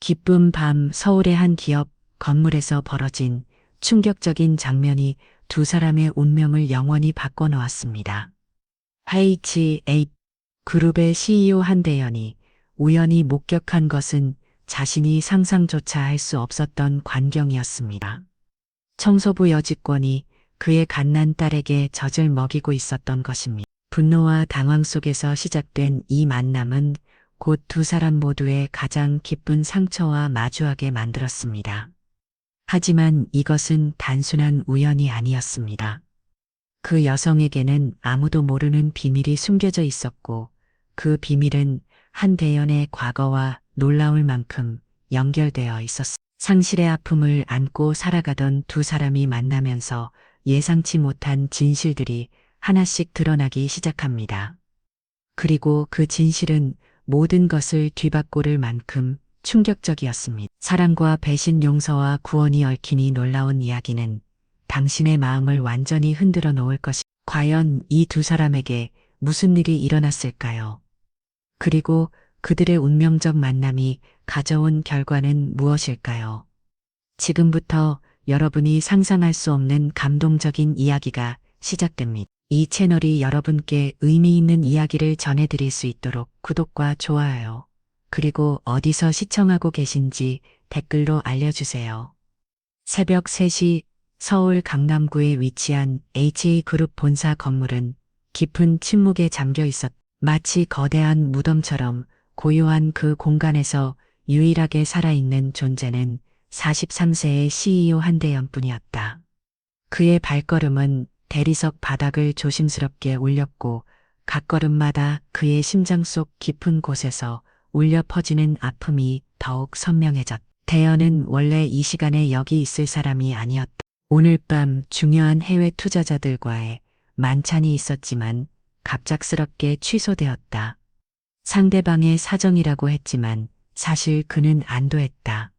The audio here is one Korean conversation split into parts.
기쁜 밤 서울의 한 기업 건물에서 벌어진 충격적인 장면이 두 사람의 운명을 영원히 바꿔놓았습니다. HA 그룹의 CEO 한대현이 우연히 목격한 것은 자신이 상상조차 할 수 없었던 광경이었습니다. 청소부 여직원이 그의 갓난 딸에게 젖을 먹이고 있었던 것입니다. 분노와 당황 속에서 시작된 이 만남은 곧 두 사람 모두의 가장 깊은 상처와 마주하게 만들었습니다. 하지만 이것은 단순한 우연이 아니었습니다. 그 여성에게는 아무도 모르는 비밀이 숨겨져 있었고 그 비밀은 한대현의 과거와 놀라울 만큼 연결되어 있었습니다. 상실의 아픔을 안고 살아가던 두 사람이 만나면서 예상치 못한 진실들이 하나씩 드러나기 시작합니다. 그리고 그 진실은 모든 것을 뒤바꿀 만큼 충격적이었습니다. 사랑과 배신, 용서와 구원이 얽힌 이 놀라운 이야기는 당신의 마음을 완전히 흔들어 놓을 것이. 과연 이 두 사람에게 무슨 일이 일어났을까요? 그리고 그들의 운명적 만남이 가져온 결과는 무엇일까요? 지금부터 여러분이 상상할 수 없는 감동적인 이야기가 시작됩니다. 이 채널이 여러분께 의미 있는 이야기를 전해드릴 수 있도록 구독과 좋아요, 그리고 어디서 시청하고 계신지 댓글로 알려주세요. 새벽 3시 서울 강남구에 위치한 HA그룹 본사 건물은 깊은 침묵에 잠겨 있었다. 마치 거대한 무덤처럼 고요한 그 공간에서 유일하게 살아있는 존재는 43세의 CEO 한대현뿐이었다. 그의 발걸음은 대리석 바닥을 조심스럽게 올렸고 각 걸음마다 그의 심장 속 깊은 곳에서 울려 퍼지는 아픔이 더욱 선명해졌다. 대현은 원래 이 시간에 여기 있을 사람이 아니었다. 오늘 밤 중요한 해외 투자자들과의 만찬이 있었지만 갑작스럽게 취소되었다. 상대방의 사정이라고 했지만 사실 그는 안도했다.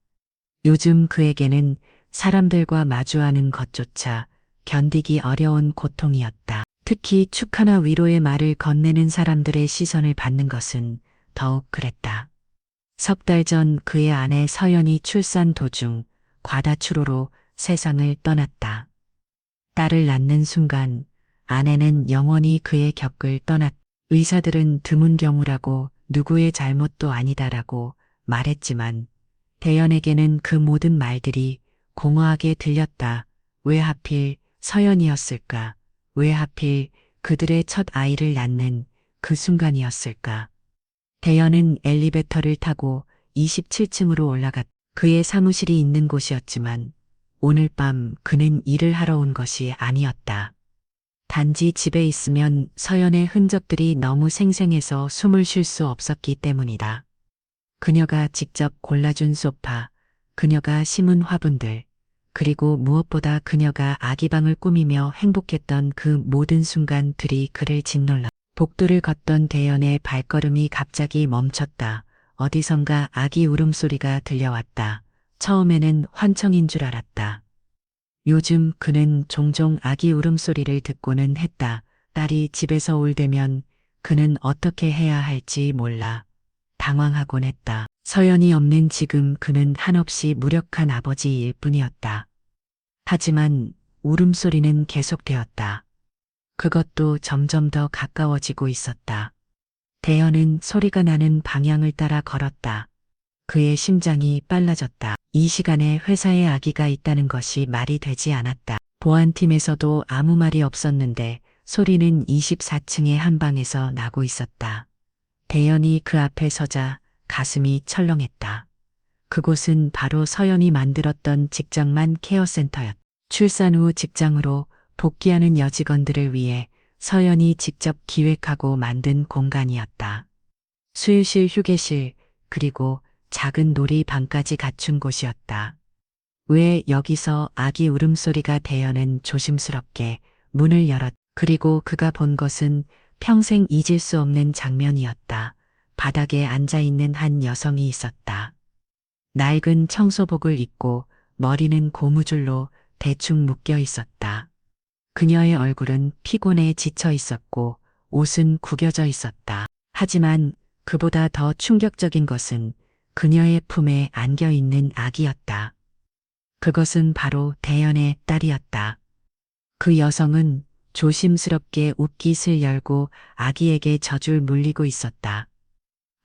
요즘 그에게는 사람들과 마주하는 것조차 견디기 어려운 고통이었다. 특히 축하나 위로의 말을 건네는 사람들의 시선을 받는 것은 더욱 그랬다. 석 달 전 그의 아내 서연이 출산 도중 과다출호로 세상을 떠났다. 딸을 낳는 순간 아내는 영원히 그의 곁을 떠났다. 의사들은 드문 경우라고 누구의 잘못도 아니다라고 말했지만 대현에게는 그 모든 말들이 공허하게 들렸다. 왜 하필 서연이었을까? 왜 하필 그들의 첫 아이를 낳는 그 순간이었을까? 대현은 엘리베이터를 타고 27층으로 올라갔다. 그의 사무실이 있는 곳이었지만 오늘 밤 그는 일을 하러 온 것이 아니었다. 단지 집에 있으면 서연의 흔적들이 너무 생생해서 숨을 쉴 수 없었기 때문이다. 그녀가 직접 골라준 소파, 그녀가 심은 화분들, 그리고 무엇보다 그녀가 아기방을 꾸미며 행복했던 그 모든 순간들이 그를 짓눌렀다. 복도를 걷던 대현의 발걸음이 갑자기 멈췄다. 어디선가 아기 울음소리가 들려왔다. 처음에는 환청인 줄 알았다. 요즘 그는 종종 아기 울음소리를 듣고는 했다. 딸이 집에서 울대면 그는 어떻게 해야 할지 몰라. 당황하곤 했다. 서연이 없는 지금 그는 한없이 무력한 아버지일 뿐이었다. 하지만 울음소리는 계속되었다. 그것도 점점 더 가까워지고 있었다. 대현은 소리가 나는 방향을 따라 걸었다. 그의 심장이 빨라졌다. 이 시간에 회사에 아기가 있다는 것이 말이 되지 않았다. 보안팀에서도 아무 말이 없었는데 소리는 24층의 한 방에서 나고 있었다. 대현이 그 앞에 서자 가슴이 철렁했다. 그곳은 바로 서연이 만들었던 직장만 케어센터였다. 출산 후 직장으로 복귀하는 여직원들을 위해 서연이 직접 기획하고 만든 공간이었다. 수유실, 휴게실, 그리고 작은 놀이방까지 갖춘 곳이었다. 왜 여기서 아기 울음소리가 대현은 조심스럽게 문을 열었다. 그리고 그가 본 것은 평생 잊을 수 없는 장면이었다. 바닥에 앉아있는 한 여성이 있었다. 낡은 청소복을 입고 머리는 고무줄로 대충 묶여 있었다. 그녀의 얼굴은 피곤해 지쳐 있었고 옷은 구겨져 있었다. 하지만 그보다 더 충격적인 것은 그녀의 품에 안겨 있는 아기였다. 그것은 바로 대연의 딸이었다. 그 여성은 조심스럽게 옷깃을 열고 아기에게 젖을 물리고 있었다.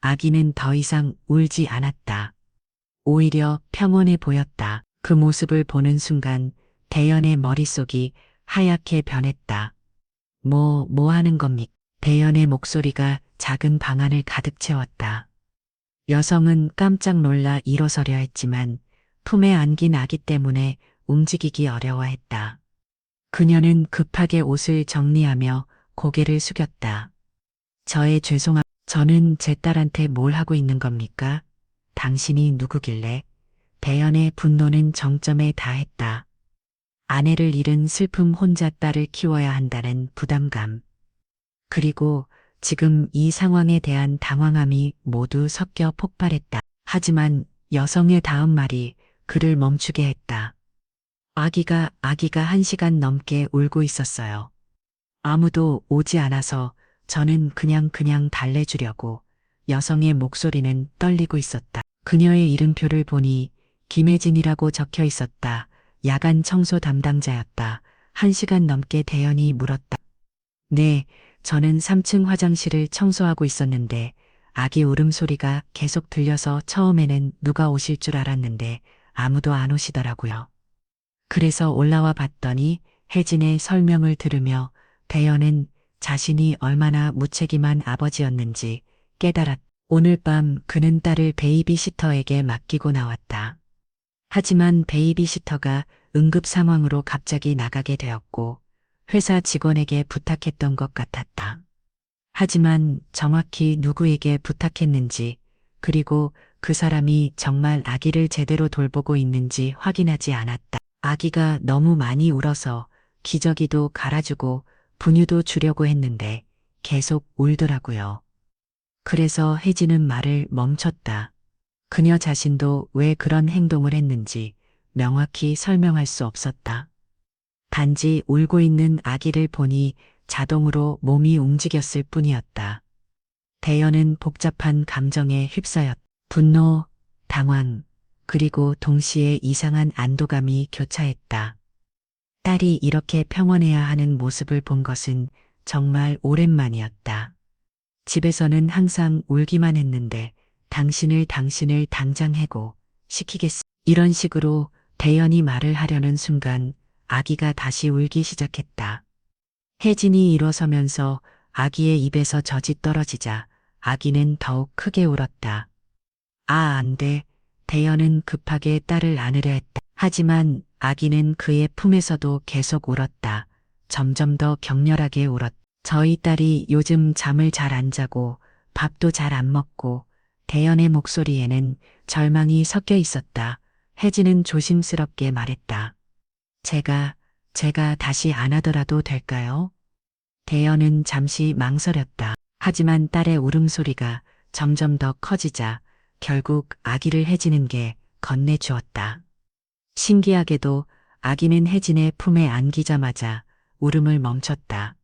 아기는 더 이상 울지 않았다. 오히려 평온해 보였다. 그 모습을 보는 순간 대연의 머릿속이 하얗게 변했다. 뭐 하는 겁니까? 대연의 목소리가 작은 방 안을 가득 채웠다. 여성은 깜짝 놀라 일어서려 했지만 품에 안긴 아기 때문에 움직이기 어려워했다. 그녀는 급하게 옷을 정리하며 고개를 숙였다. 저는 제 딸한테 뭘 하고 있는 겁니까? 당신이 누구길래? 대연의 분노는 정점에 달했다. 아내를 잃은 슬픔, 혼자 딸을 키워야 한다는 부담감. 그리고 지금 이 상황에 대한 당황함이 모두 섞여 폭발했다. 하지만 여성의 다음 말이 그를 멈추게 했다. 아기가 1시간 넘게 울고 있었어요. 아무도 오지 않아서 저는 그냥 달래주려고. 여성의 목소리는 떨리고 있었다. 그녀의 이름표를 보니 김혜진이라고 적혀 있었다. 야간 청소 담당자였다. 1시간 넘게 대연이 물었다. 네, 저는 3층 화장실을 청소하고 있었는데 아기 울음소리가 계속 들려서 처음에는 누가 오실 줄 알았는데 아무도 안 오시더라고요. 그래서 올라와 봤더니 혜진의 설명을 들으며 대연은 자신이 얼마나 무책임한 아버지였는지 깨달았다. 오늘 밤 그는 딸을 베이비시터에게 맡기고 나왔다. 하지만 베이비시터가 응급 상황으로 갑자기 나가게 되었고 회사 직원에게 부탁했던 것 같았다. 하지만 정확히 누구에게 부탁했는지 그리고 그 사람이 정말 아기를 제대로 돌보고 있는지 확인하지 않았다. 아기가 너무 많이 울어서 기저귀도 갈아주고 분유도 주려고 했는데 계속 울더라고요. 그래서 혜진은 말을 멈췄다. 그녀 자신도 왜 그런 행동을 했는지 명확히 설명할 수 없었다. 단지 울고 있는 아기를 보니 자동으로 몸이 움직였을 뿐이었다. 대연은 복잡한 감정에 휩싸였다. 분노, 당황, 그리고 동시에 이상한 안도감이 교차했다. 딸이 이렇게 평온해야 하는 모습을 본 것은 정말 오랜만이었다. 집에서는 항상 울기만 했는데 당신을 당장 해고 시키겠어. 이런 식으로 대연이 말을 하려는 순간 아기가 다시 울기 시작했다. 혜진이 일어서면서 아기의 입에서 젖이 떨어지자 아기는 더욱 크게 울었다. 아, 안 돼. 대연은 급하게 딸을 안으려 했다. 하지만 아기는 그의 품에서도 계속 울었다. 점점 더 격렬하게 울었다. 저희 딸이 요즘 잠을 잘 안 자고 밥도 잘 안 먹고 대연의 목소리에는 절망이 섞여 있었다. 혜진은 조심스럽게 말했다. 제가 다시 안 하더라도 될까요? 대연은 잠시 망설였다. 하지만 딸의 울음소리가 점점 더 커지자 결국 아기를 혜진은 게 건네주었다. 신기하게도 아기는 혜진의 품에 안기자마자 울음을 멈췄다.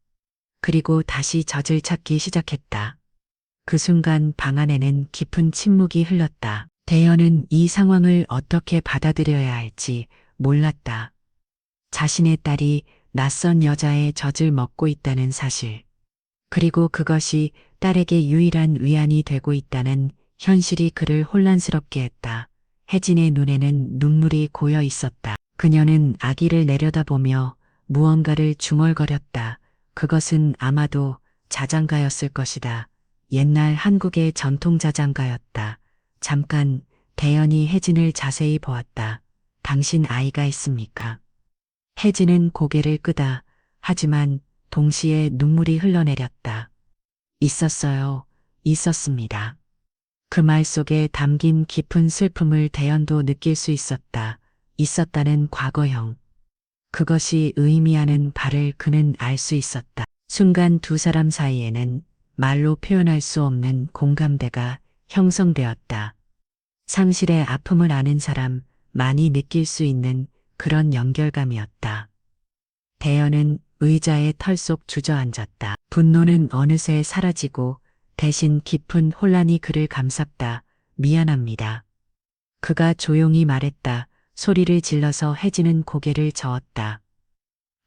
그리고 다시 젖을 찾기 시작했다. 그 순간 방 안에는 깊은 침묵이 흘렀다. 대연은 이 상황을 어떻게 받아들여야 할지 몰랐다. 자신의 딸이 낯선 여자의 젖을 먹고 있다는 사실, 그리고 그것이 딸에게 유일한 위안이 되고 있다는 현실이 그를 혼란스럽게 했다. 혜진의 눈에는 눈물이 고여 있었다. 그녀는 아기를 내려다보며 무언가를 중얼거렸다. 그것은 아마도 자장가였을 것이다. 옛날 한국의 전통 자장가였다. 잠깐 대연이 혜진을 자세히 보았다. 당신 아이가 있습니까? 혜진은 고개를 끄다. 하지만 동시에 눈물이 흘러내렸다. 있었어요. 있었습니다. 그 말 속에 담긴 깊은 슬픔을 대연도 느낄 수 있었다. 있었다는 과거형. 그것이 의미하는 바를 그는 알 수 있었다. 순간 두 사람 사이에는 말로 표현할 수 없는 공감대가 형성되었다. 상실의 아픔을 아는 사람, 많이 느낄 수 있는 그런 연결감이었다. 대연은 의자에 털썩 주저앉았다. 분노는 어느새 사라지고 대신 깊은 혼란이 그를 감쌌다. 미안합니다. 그가 조용히 말했다. 소리를 질러서 혜진은 고개를 저었다.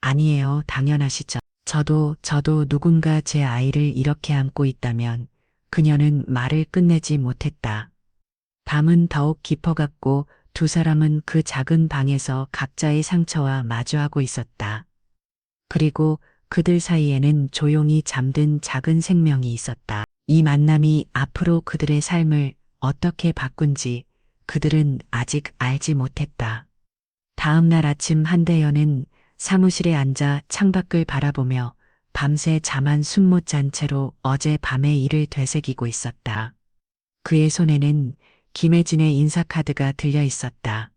아니에요, 당연하시죠. 저도 누군가 제 아이를 이렇게 안고 있다면 그녀는 말을 끝내지 못했다. 밤은 더욱 깊어갔고 두 사람은 그 작은 방에서 각자의 상처와 마주하고 있었다. 그리고 그들 사이에는 조용히 잠든 작은 생명이 있었다. 이 만남이 앞으로 그들의 삶을 어떻게 바꾼지 그들은 아직 알지 못했다. 다음 날 아침 한대현은 사무실에 앉아 창밖을 바라보며 밤새 잠 한 숨 못 잔 채로 어제 밤의 일을 되새기고 있었다. 그의 손에는 김혜진의 인사카드가 들려 있었다.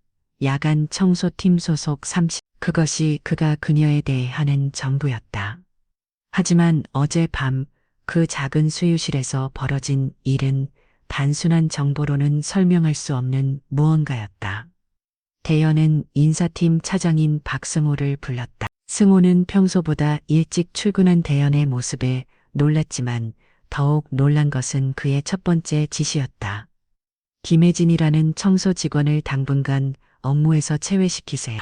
야간 청소팀 소속 30. 그것이 그가 그녀에 대해 하는 전부였다. 하지만 어젯밤 그 작은 수유실에서 벌어진 일은 단순한 정보로는 설명할 수 없는 무언가였다. 대현은 인사팀 차장인 박승호를 불렀다. 승호는 평소보다 일찍 출근한 대현의 모습에 놀랐지만 더욱 놀란 것은 그의 첫 번째 지시였다. 김혜진이라는 청소 직원을 당분간 업무에서 체외시키세요.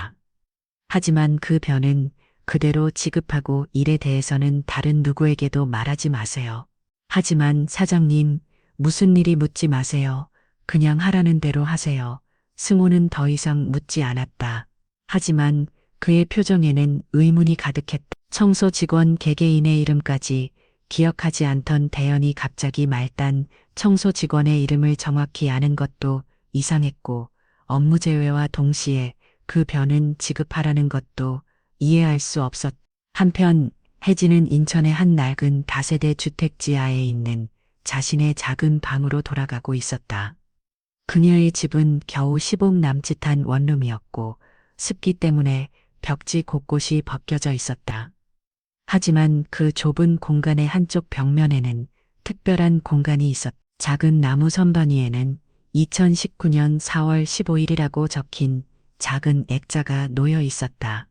하지만 그 변은 그대로 지급하고 일에 대해서는 다른 누구에게도 말하지 마세요. 하지만 사장님, 무슨 일이 묻지 마세요. 그냥 하라는 대로 하세요. 승호는 더 이상 묻지 않았다. 하지만 그의 표정에는 의문이 가득했다. 청소 직원 개개인의 이름까지 기억하지 않던 대현이 갑자기 말단 청소 직원의 이름을 정확히 아는 것도 이상했고 업무 제외와 동시에 그 변은 지급하라는 것도 이해할 수 없었. 한편 혜진은 인천의 한 낡은 다세대 주택 지하에 있는 자신의 작은 방으로 돌아가고 있었다. 그녀의 집은 겨우 10억 남짓한 원룸이었고 습기 때문에 벽지 곳곳이 벗겨져 있었다. 하지만 그 좁은 공간의 한쪽 벽면에는 특별한 공간이 있었다. 작은 나무 선반 위에는 2019년 4월 15일이라고 적힌 작은 액자가 놓여 있었다.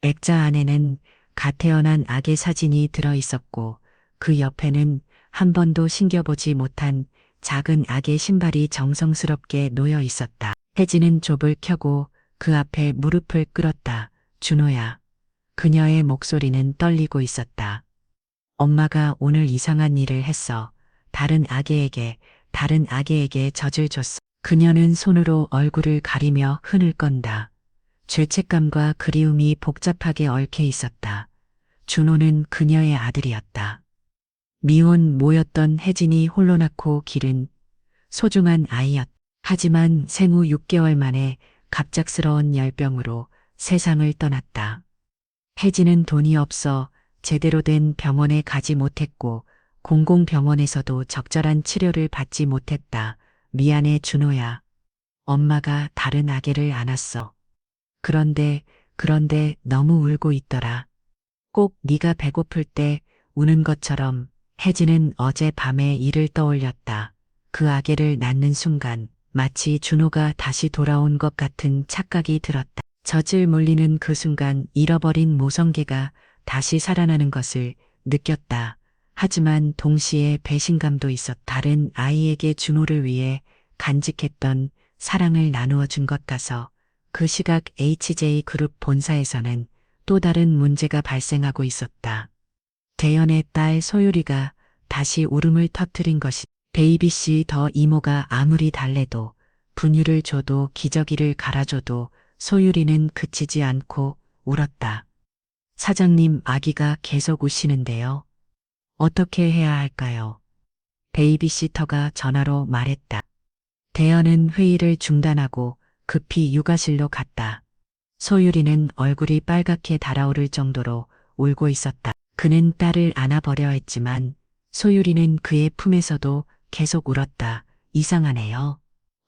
액자 안에는 갓 태어난 아기 사진이 들어 있었고 그 옆에는 한 번도 신겨보지 못한 작은 아기 신발이 정성스럽게 놓여 있었다. 혜진은 좁을 켜고 그 앞에 무릎을 꿇었다. 준호야. 그녀의 목소리는 떨리고 있었다. 엄마가 오늘 이상한 일을 했어. 다른 아기에게 젖을 줬어. 그녀는 손으로 얼굴을 가리며 흔을 건다. 죄책감과 그리움이 복잡하게 얽혀 있었다. 준호는 그녀의 아들이었다. 미혼 모였던 혜진이 홀로 낳고 기른 소중한 아이였다. 하지만 생후 6개월 만에 갑작스러운 열병으로 세상을 떠났다. 혜진은 돈이 없어 제대로 된 병원에 가지 못했고 공공병원에서도 적절한 치료를 받지 못했다. 미안해 준호야. 엄마가 다른 아기를 안았어. 그런데 너무 울고 있더라. 꼭 네가 배고플 때 우는 것처럼. 혜진은 어젯밤의 일을 떠올렸다. 그 아기를 낳는 순간 마치 준호가 다시 돌아온 것 같은 착각이 들었다. 젖을 물리는 그 순간 잃어버린 모성애가 다시 살아나는 것을 느꼈다. 하지만 동시에 배신감도 있었다. 다른 아이에게 준호를 위해 간직했던 사랑을 나누어 준 것 같아서 그 시각 HJ그룹 본사에서는 또 다른 문제가 발생하고 있었다. 대현의 딸 소율이가 다시 울음을 터뜨린 것이 베이비씨 더 이모가 아무리 달래도 분유를 줘도 기저귀를 갈아줘도 소율이는 그치지 않고 울었다. 사장님, 아기가 계속 우시는데요. 어떻게 해야 할까요? 베이비시터가 전화로 말했다. 대현은 회의를 중단하고 급히 육아실로 갔다. 소율이는 얼굴이 빨갛게 달아오를 정도로 울고 있었다. 그는 딸을 안아버려 했지만 소율이는 그의 품에서도 계속 울었다. 이상하네요.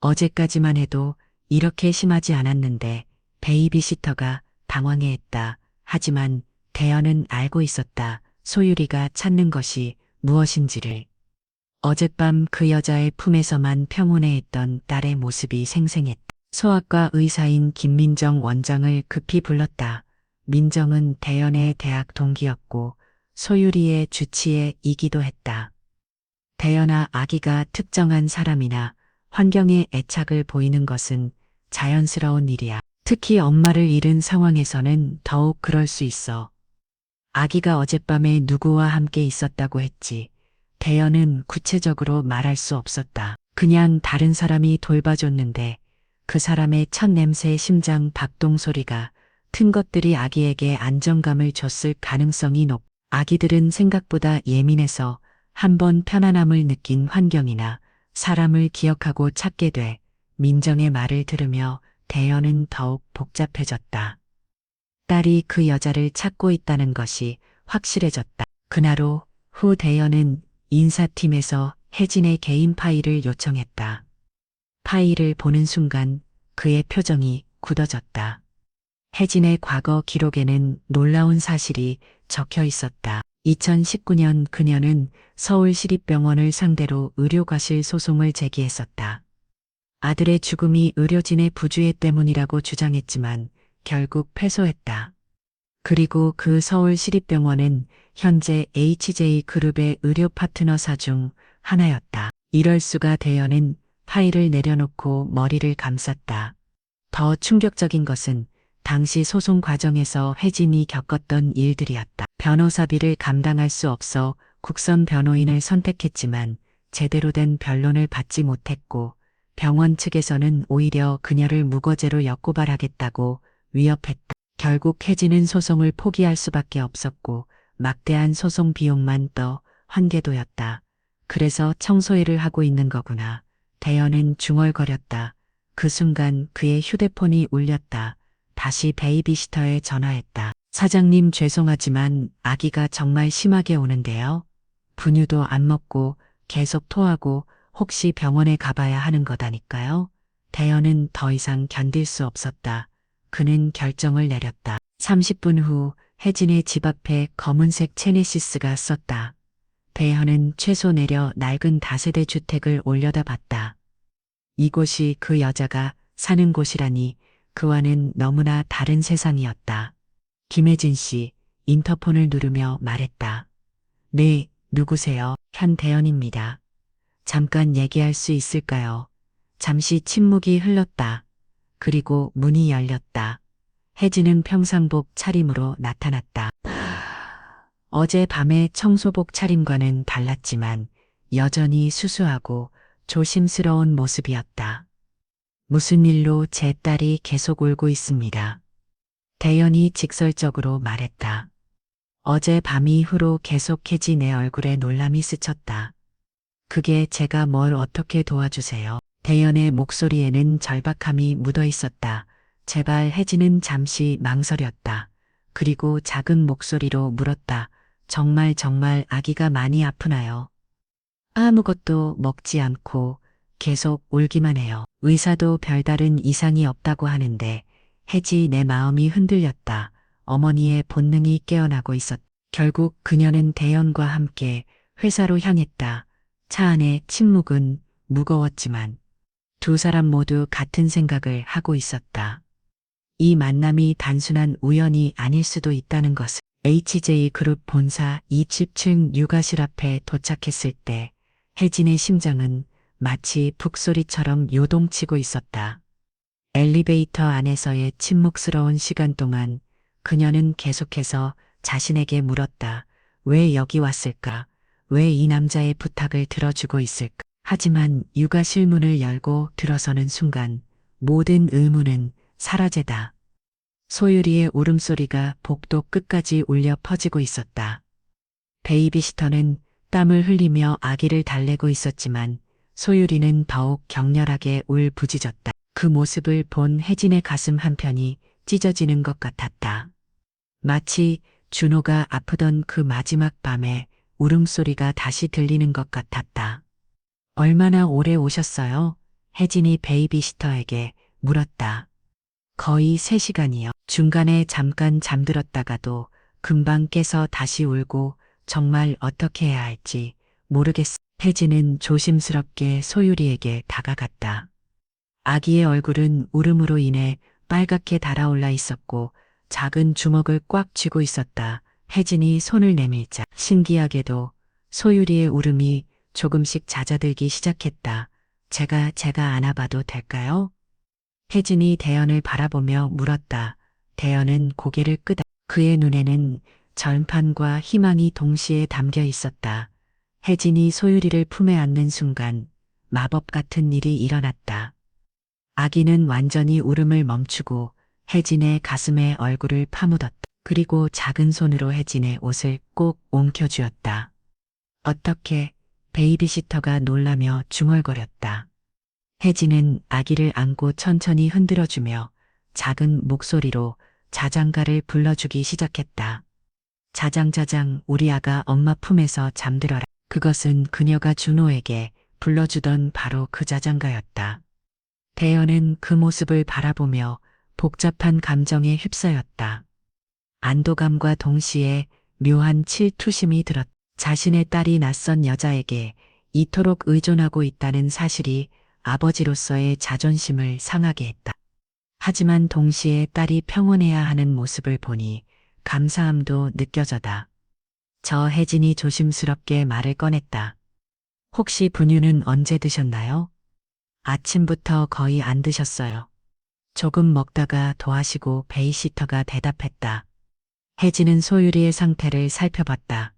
어제까지만 해도 이렇게 심하지 않았는데 베이비시터가 당황해했다. 하지만 대현은 알고 있었다. 소율이가 찾는 것이 무엇인지를. 어젯밤 그 여자의 품에서만 평온해했던 딸의 모습이 생생했다. 소아과 의사인 김민정 원장을 급히 불렀다. 민정은 대현의 대학 동기였고 소율이의 주치의이기도 했다. 대현아, 아기가 특정한 사람이나 환경에 애착을 보이는 것은 자연스러운 일이야. 특히 엄마를 잃은 상황에서는 더욱 그럴 수 있어. 아기가 어젯밤에 누구와 함께 있었다고 했지. 대연은 구체적으로 말할 수 없었다. 그냥 다른 사람이 돌봐줬는데 그 사람의 첫 냄새 심장 박동 소리가 튼 것들이 아기에게 안정감을 줬을 가능성이 높. 아기들은 생각보다 예민해서 한번 편안함을 느낀 환경이나 사람을 기억하고 찾게 돼. 민정의 말을 들으며 대연은 더욱 복잡해졌다. 딸이 그 여자를 찾고 있다는 것이 확실해졌다. 그날 후 대연은 인사팀에서 혜진의 개인 파일을 요청했다. 파일을 보는 순간 그의 표정이 굳어졌다. 혜진의 과거 기록에는 놀라운 사실이 적혀 있었다. 2019년 그녀는 서울시립병원을 상대로 의료과실 소송을 제기했었다. 아들의 죽음이 의료진의 부주의 때문이라고 주장했지만 결국 패소했다. 그리고 그 서울시립병원은 현재 HJ그룹의 의료 파트너사 중 하나였다. 이럴 수가. 대연은 파일을 내려놓고 머리를 감쌌다. 더 충격적인 것은 당시 소송 과정에서 혜진이 겪었던 일들이었다. 변호사비를 감당할 수 없어 국선 변호인을 선택했지만 제대로 된 변론을 받지 못했고 병원 측에서는 오히려 그녀를 무고죄로 역고발하겠다고 위협했다. 결국 혜진은 소송을 포기할 수밖에 없었고 막대한 소송 비용만 떠 환계도였다. 그래서 청소회를 하고 있는 거구나. 대연은 중얼거렸다. 그 순간 그의 휴대폰이 울렸다. 다시 베이비시터에 전화했다. 사장님 죄송하지만 아기가 정말 심하게 오는데요. 분유도 안 먹고 계속 토하고 혹시 병원에 가봐야 하는 거다니까요. 대연은 더 이상 견딜 수 없었다. 그는 결정을 내렸다. 30분 후 혜진의 집 앞에 검은색 체네시스가 섰다. 대연은 최소 내려 낡은 다세대 주택을 올려다봤다. 이곳이 그 여자가 사는 곳이라니 그와는 너무나 다른 세상이었다. 김혜진 씨, 인터폰을 누르며 말했다. 네, 누구세요? 현대연입니다. 잠깐 얘기할 수 있을까요? 잠시 침묵이 흘렀다. 그리고 문이 열렸다. 혜진은 평상복 차림으로 나타났다. 어젯밤의 청소복 차림과는 달랐지만 여전히 수수하고 조심스러운 모습이었다. 무슨 일로 제 딸이 계속 울고 있습니다. 대연이 직설적으로 말했다. 어젯밤 이후로 계속해지 내 얼굴에 놀람이 스쳤다. 그게 제가 뭘 어떻게 도와주세요? 대연의 목소리에는 절박함이 묻어 있었다. 제발. 혜진은 잠시 망설였다. 그리고 작은 목소리로 물었다. 정말 아기가 많이 아프나요? 아무것도 먹지 않고 계속 울기만 해요. 의사도 별다른 이상이 없다고 하는데 혜지. 내 마음이 흔들렸다. 어머니의 본능이 깨어나고 있었다. 결국 그녀는 대연과 함께 회사로 향했다. 차 안의 침묵은 무거웠지만 두 사람 모두 같은 생각을 하고 있었다. 이 만남이 단순한 우연이 아닐 수도 있다는 것을. HJ그룹 본사 20층 육아실 앞에 도착했을 때 혜진의 심장은 마치 북소리처럼 요동치고 있었다. 엘리베이터 안에서의 침묵스러운 시간 동안 그녀는 계속해서 자신에게 물었다. 왜 여기 왔을까? 왜 이 남자의 부탁을 들어주고 있을까? 하지만 육아실 문을 열고 들어서는 순간 모든 의문은 사라지다. 소유리의 울음소리가 복도 끝까지 울려 퍼지고 있었다. 베이비시터는 땀을 흘리며 아기를 달래고 있었지만 소유리는 더욱 격렬하게 울부짖었다. 그 모습을 본 혜진의 가슴 한편이 찢어지는 것 같았다. 마치 준호가 아프던 그 마지막 밤에 울음소리가 다시 들리는 것 같았다. 얼마나 오래 오셨어요? 혜진이 베이비시터에게 물었다. 거의 3시간이요. 중간에 잠깐 잠들었다가도 금방 깨서 다시 울고 정말 어떻게 해야 할지 모르겠어. 혜진은 조심스럽게 소유리에게 다가갔다. 아기의 얼굴은 울음으로 인해 빨갛게 달아올라 있었고 작은 주먹을 꽉 쥐고 있었다. 혜진이 손을 내밀자 신기하게도 소유리의 울음이 조금씩 잦아들기 시작했다. 제가 안아봐도 될까요? 혜진이 대연을 바라보며 물었다. 대연은 고개를 끄다. 그의 눈에는 절판과 희망이 동시에 담겨 있었다. 혜진이 소유리를 품에 안는 순간 마법 같은 일이 일어났다. 아기는 완전히 울음을 멈추고 혜진의 가슴에 얼굴을 파묻었다. 그리고 작은 손으로 혜진의 옷을 꼭 옮겨주었다. 어떻게 베이비시터가 놀라며 중얼거렸다. 혜진은 아기를 안고 천천히 흔들어주며 작은 목소리로 자장가를 불러주기 시작했다. 자장자장 우리 아가 엄마 품에서 잠들어라. 그것은 그녀가 준호에게 불러주던 바로 그 자장가였다. 대연은 그 모습을 바라보며 복잡한 감정에 휩싸였다. 안도감과 동시에 묘한 질투심이 들었다. 자신의 딸이 낯선 여자에게 이토록 의존하고 있다는 사실이 아버지로서의 자존심을 상하게 했다. 하지만 동시에 딸이 평온해야 하는 모습을 보니 감사함도 느껴져다. 저 혜진이 조심스럽게 말을 꺼냈다. 혹시 분유는 언제 드셨나요? 아침부터 거의 안 드셨어요. 조금 먹다가 도와시고 베이시터가 대답했다. 혜진은 소유리의 상태를 살펴봤다.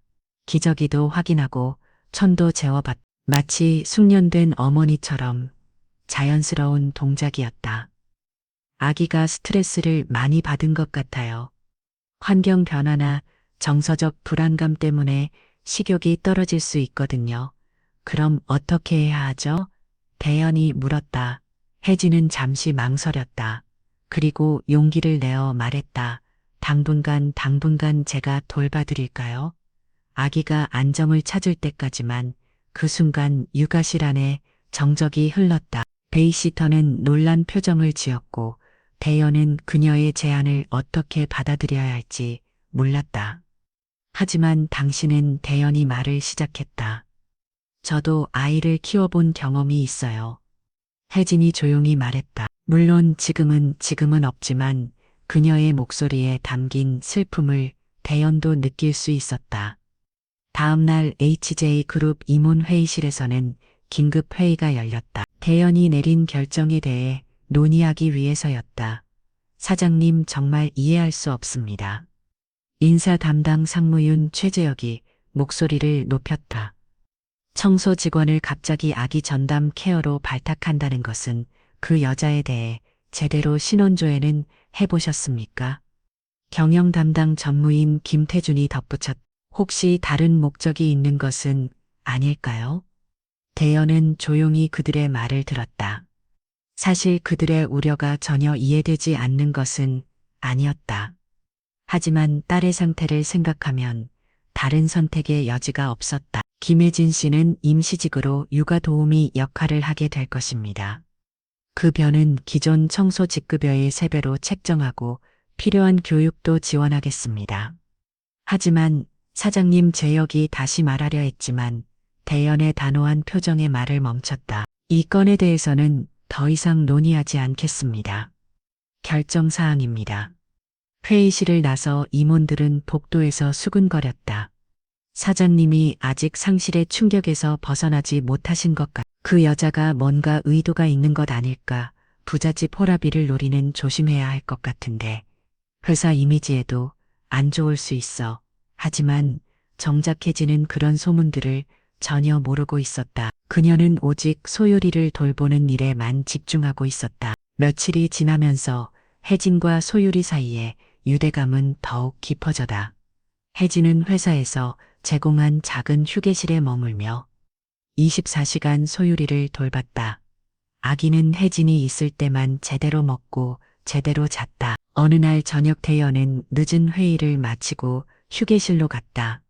기저귀도 확인하고 천도 재워봤다. 마치 숙련된 어머니처럼 자연스러운 동작이었다. 아기가 스트레스를 많이 받은 것 같아요. 환경 변화나 정서적 불안감 때문에 식욕이 떨어질 수 있거든요. 그럼 어떻게 해야 하죠? 대연이 물었다. 혜진은 잠시 망설였다. 그리고 용기를 내어 말했다. 당분간 제가 돌봐드릴까요? 아기가 안정을 찾을 때까지만. 그 순간 육아실 안에 정적이 흘렀다. 베이시터는 놀란 표정을 지었고 대연은 그녀의 제안을 어떻게 받아들여야 할지 몰랐다. 하지만 당신은 대연이 말을 시작했다. 저도 아이를 키워본 경험이 있어요. 혜진이 조용히 말했다. 물론 지금은 없지만 그녀의 목소리에 담긴 슬픔을 대연도 느낄 수 있었다. 다음 날 HJ그룹 임원 회의실에서는 긴급 회의가 열렸다. 대연이 내린 결정에 대해 논의하기 위해서였다. 사장님 정말 이해할 수 없습니다. 인사 담당 상무윤 최재혁이 목소리를 높였다. 청소 직원을 갑자기 아기 전담 케어로 발탁한다는 것은 그 여자에 대해 제대로 신원조회는 해보셨습니까? 경영 담당 전무인 김태준이 덧붙였다. 혹시 다른 목적이 있는 것은 아닐까요? 대연은 조용히 그들의 말을 들었다. 사실 그들의 우려가 전혀 이해되지 않는 것은 아니었다. 하지만 딸의 상태를 생각하면 다른 선택의 여지가 없었다. 김혜진 씨는 임시직으로 육아 도우미 역할을 하게 될 것입니다. 급여는 기존 청소 직급여의 3배로 책정하고 필요한 교육도 지원하겠습니다. 하지만 사장님 재혁이 다시 말하려 했지만 대연의 단호한 표정의 말을 멈췄다. 이 건에 대해서는 더 이상 논의하지 않겠습니다. 결정사항입니다. 회의실을 나서 임원들은 복도에서 수근거렸다. 사장님이 아직 상실의 충격에서 벗어나지 못하신 것 같다. 그 여자가 뭔가 의도가 있는 것 아닐까. 부잣집 호라비를 노리는 조심해야 할 것 같은데 회사 이미지에도 안 좋을 수 있어. 하지만 정작 혜진은 그런 소문들을 전혀 모르고 있었다. 그녀는 오직 소유리를 돌보는 일에만 집중하고 있었다. 며칠이 지나면서 혜진과 소유리 사이에 유대감은 더욱 깊어져다. 혜진은 회사에서 제공한 작은 휴게실에 머물며 24시간 소유리를 돌봤다. 아기는 혜진이 있을 때만 제대로 먹고 제대로 잤다. 어느 날 저녁 대연은 늦은 회의를 마치고 휴게실로 갔다.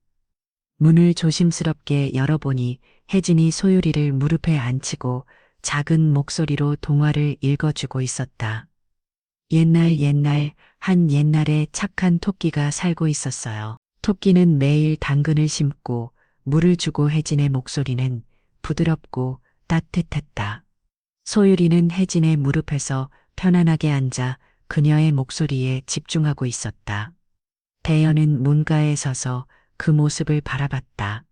문을 조심스럽게 열어보니 혜진이 소유리를 무릎에 앉히고 작은 목소리로 동화를 읽어주고 있었다. 한 옛날에 착한 토끼가 살고 있었어요. 토끼는 매일 당근을 심고 물을 주고 혜진의 목소리는 부드럽고 따뜻했다. 소유리는 혜진의 무릎에서 편안하게 앉아 그녀의 목소리에 집중하고 있었다. 대연은 문가에 서서 그 모습을 바라봤다.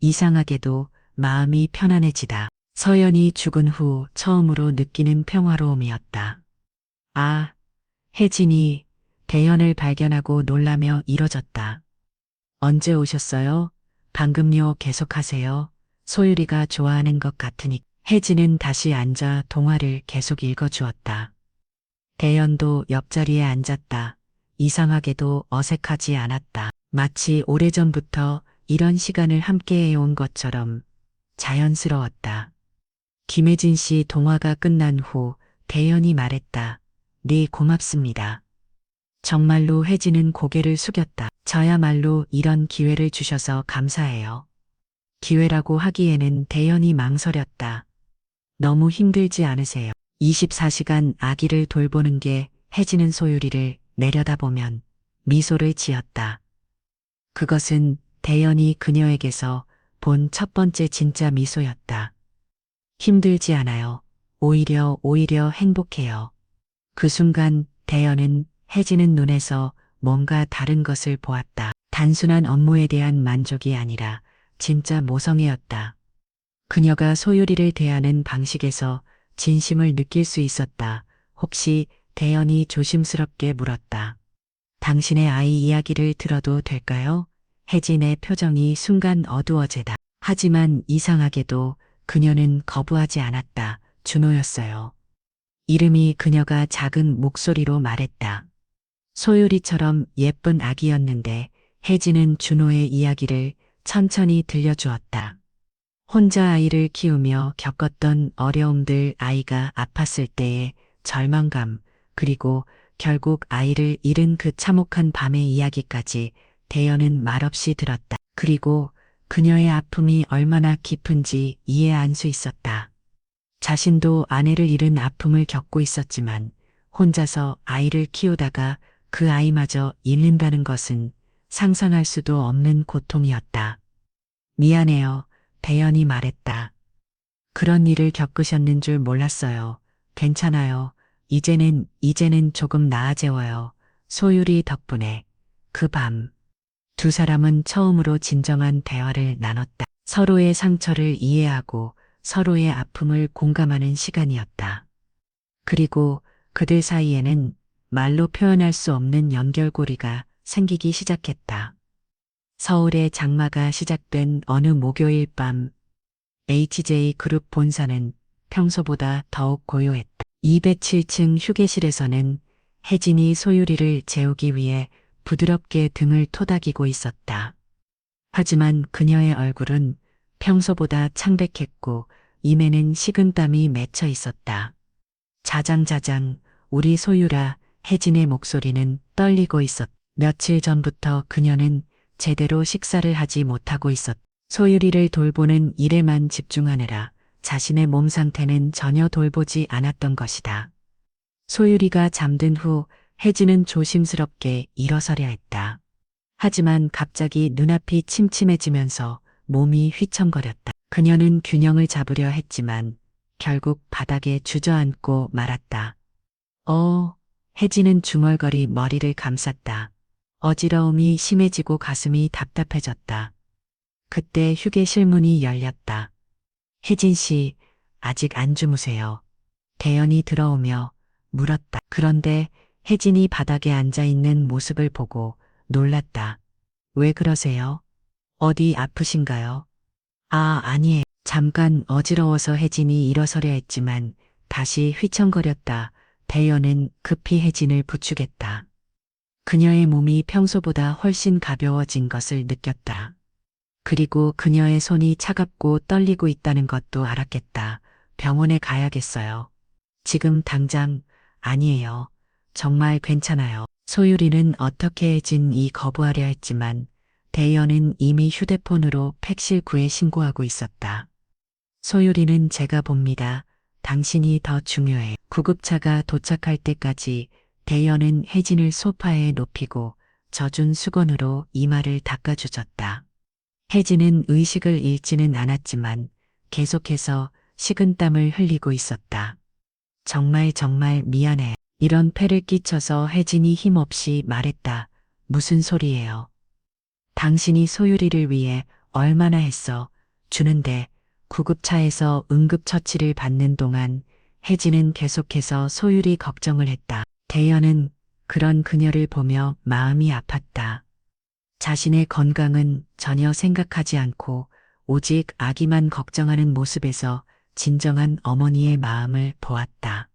이상하게도 마음이 편안해지다. 서연이 죽은 후 처음으로 느끼는 평화로움이었다. 아, 혜진이 대연을 발견하고 놀라며 일어졌다. 언제 오셨어요? 방금요, 계속하세요. 소율이가 좋아하는 것 같으니. 혜진은 다시 앉아 동화를 계속 읽어주었다. 대연도 옆자리에 앉았다. 이상하게도 어색하지 않았다. 마치 오래전부터 이런 시간을 함께 해온 것처럼 자연스러웠다. 김혜진 씨 동화가 끝난 후 대연이 말했다. 네, 고맙습니다. 정말로 혜진은 고개를 숙였다. 저야말로 이런 기회를 주셔서 감사해요. 기회라고 하기에는 대연이 망설였다. 너무 힘들지 않으세요? 24시간 아기를 돌보는 게 혜진은 소율이를 내려다보면 미소를 지었다. 그것은 대연이 그녀에게서 본 첫 번째 진짜 미소였다. 힘들지 않아요. 오히려 행복해요. 그 순간 대연은 혜진은 눈에서 뭔가 다른 것을 보았다. 단순한 업무에 대한 만족이 아니라 진짜 모성애였다. 그녀가 소율이를 대하는 방식에서 진심을 느낄 수 있었다. 혹시 대연이 조심스럽게 물었다. 당신의 아이 이야기를 들어도 될까요? 혜진의 표정이 순간 어두워지다. 하지만 이상하게도 그녀는 거부하지 않았다. 준호였어요. 이름이 그녀가 작은 목소리로 말했다. 소율이처럼 예쁜 아기였는데 혜진은 준호의 이야기를 천천히 들려주었다. 혼자 아이를 키우며 겪었던 어려움들, 아이가 아팠을 때의 절망감, 그리고 결국 아이를 잃은 그 참혹한 밤의 이야기까지 대연은 말없이 들었다. 그리고 그녀의 아픔이 얼마나 깊은지 이해할 수 있었다. 자신도 아내를 잃은 아픔을 겪고 있었지만 혼자서 아이를 키우다가 그 아이마저 잃는다는 것은 상상할 수도 없는 고통이었다. 미안해요. 대연이 말했다. 그런 일을 겪으셨는 줄 몰랐어요. 괜찮아요. 이제는 조금 나아져요. 소율이 덕분에. 그 밤, 두 사람은 처음으로 진정한 대화를 나눴다. 서로의 상처를 이해하고 서로의 아픔을 공감하는 시간이었다. 그리고 그들 사이에는 말로 표현할 수 없는 연결고리가 생기기 시작했다. 서울의 장마가 시작된 어느 목요일 밤, HJ그룹 본사는 평소보다 더욱 고요했다. 207층 휴게실에서는 혜진이 소율이를 재우기 위해 부드럽게 등을 토닥이고 있었다. 하지만 그녀의 얼굴은 평소보다 창백했고 입에는 식은땀이 맺혀 있었다. 자장자장, 우리 소율아. 혜진의 목소리는 떨리고 있었다. 며칠 전부터 그녀는 제대로 식사를 하지 못하고 있었다. 소율이를 돌보는 일에만 집중하느라 자신의 몸 상태는 전혀 돌보지 않았던 것이다. 소율이가 잠든 후 혜진은 조심스럽게 일어서려 했다. 하지만 갑자기 눈앞이 침침해지면서 몸이 휘청거렸다. 그녀는 균형을 잡으려 했지만 결국 바닥에 주저앉고 말았다. 혜진은 중얼거리 머리를 감쌌다. 어지러움이 심해지고 가슴이 답답해졌다. 그때 휴게실 문이 열렸다. 혜진 씨, 아직 안 주무세요? 대연이 들어오며 물었다. 그런데 혜진이 바닥에 앉아 있는 모습을 보고 놀랐다. 왜 그러세요? 어디 아프신가요? 아니에요. 잠깐 어지러워서 혜진이 일어서려 했지만 다시 휘청거렸다. 대연은 급히 혜진을 부축했다. 그녀의 몸이 평소보다 훨씬 가벼워진 것을 느꼈다. 그리고 그녀의 손이 차갑고 떨리고 있다는 것도 알았겠다. 병원에 가야겠어요. 지금 당장. 아니에요. 정말 괜찮아요. 소율이는 어떻게 혜진이 거부하려 했지만 대연은 이미 휴대폰으로 팩실9에 신고하고 있었다. 소율이는 제가 봅니다. 당신이 더 중요해. 구급차가 도착할 때까지 대연은 혜진을 소파에 높이고 젖은 수건으로 이마를 닦아주었다. 혜진은 의식을 잃지는 않았지만 계속해서 식은땀을 흘리고 있었다. 정말 미안해. 이런 폐를 끼쳐서 혜진이 힘없이 말했다. 무슨 소리예요? 당신이 소율이를 위해 얼마나 했어. 주는데 구급차에서 응급처치를 받는 동안 혜진은 계속해서 소율이 걱정을 했다. 대연은 그런 그녀를 보며 마음이 아팠다. 자신의 건강은 전혀 생각하지 않고 오직 아기만 걱정하는 모습에서 진정한 어머니의 마음을 보았다.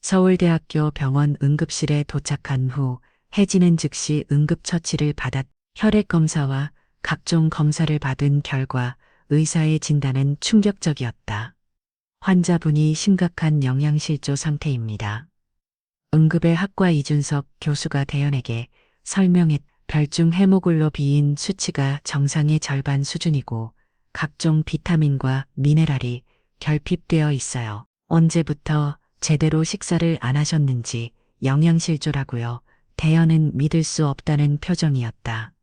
서울대학교 병원 응급실에 도착한 후 혜진은 즉시 응급처치를 받았. 혈액검사와 각종 검사를 받은 결과 의사의 진단은 충격적이었다. 환자분이 심각한 영양실조 상태입니다. 응급의 학과 이준석 교수가 대연에게 설명했. 별중 헤모글로빈 수치가 정상의 절반 수준이고 각종 비타민과 미네랄이 결핍되어 있어요. 언제부터 제대로 식사를 안 하셨는지 영양실조라고요. 대연은 믿을 수 없다는 표정이었다.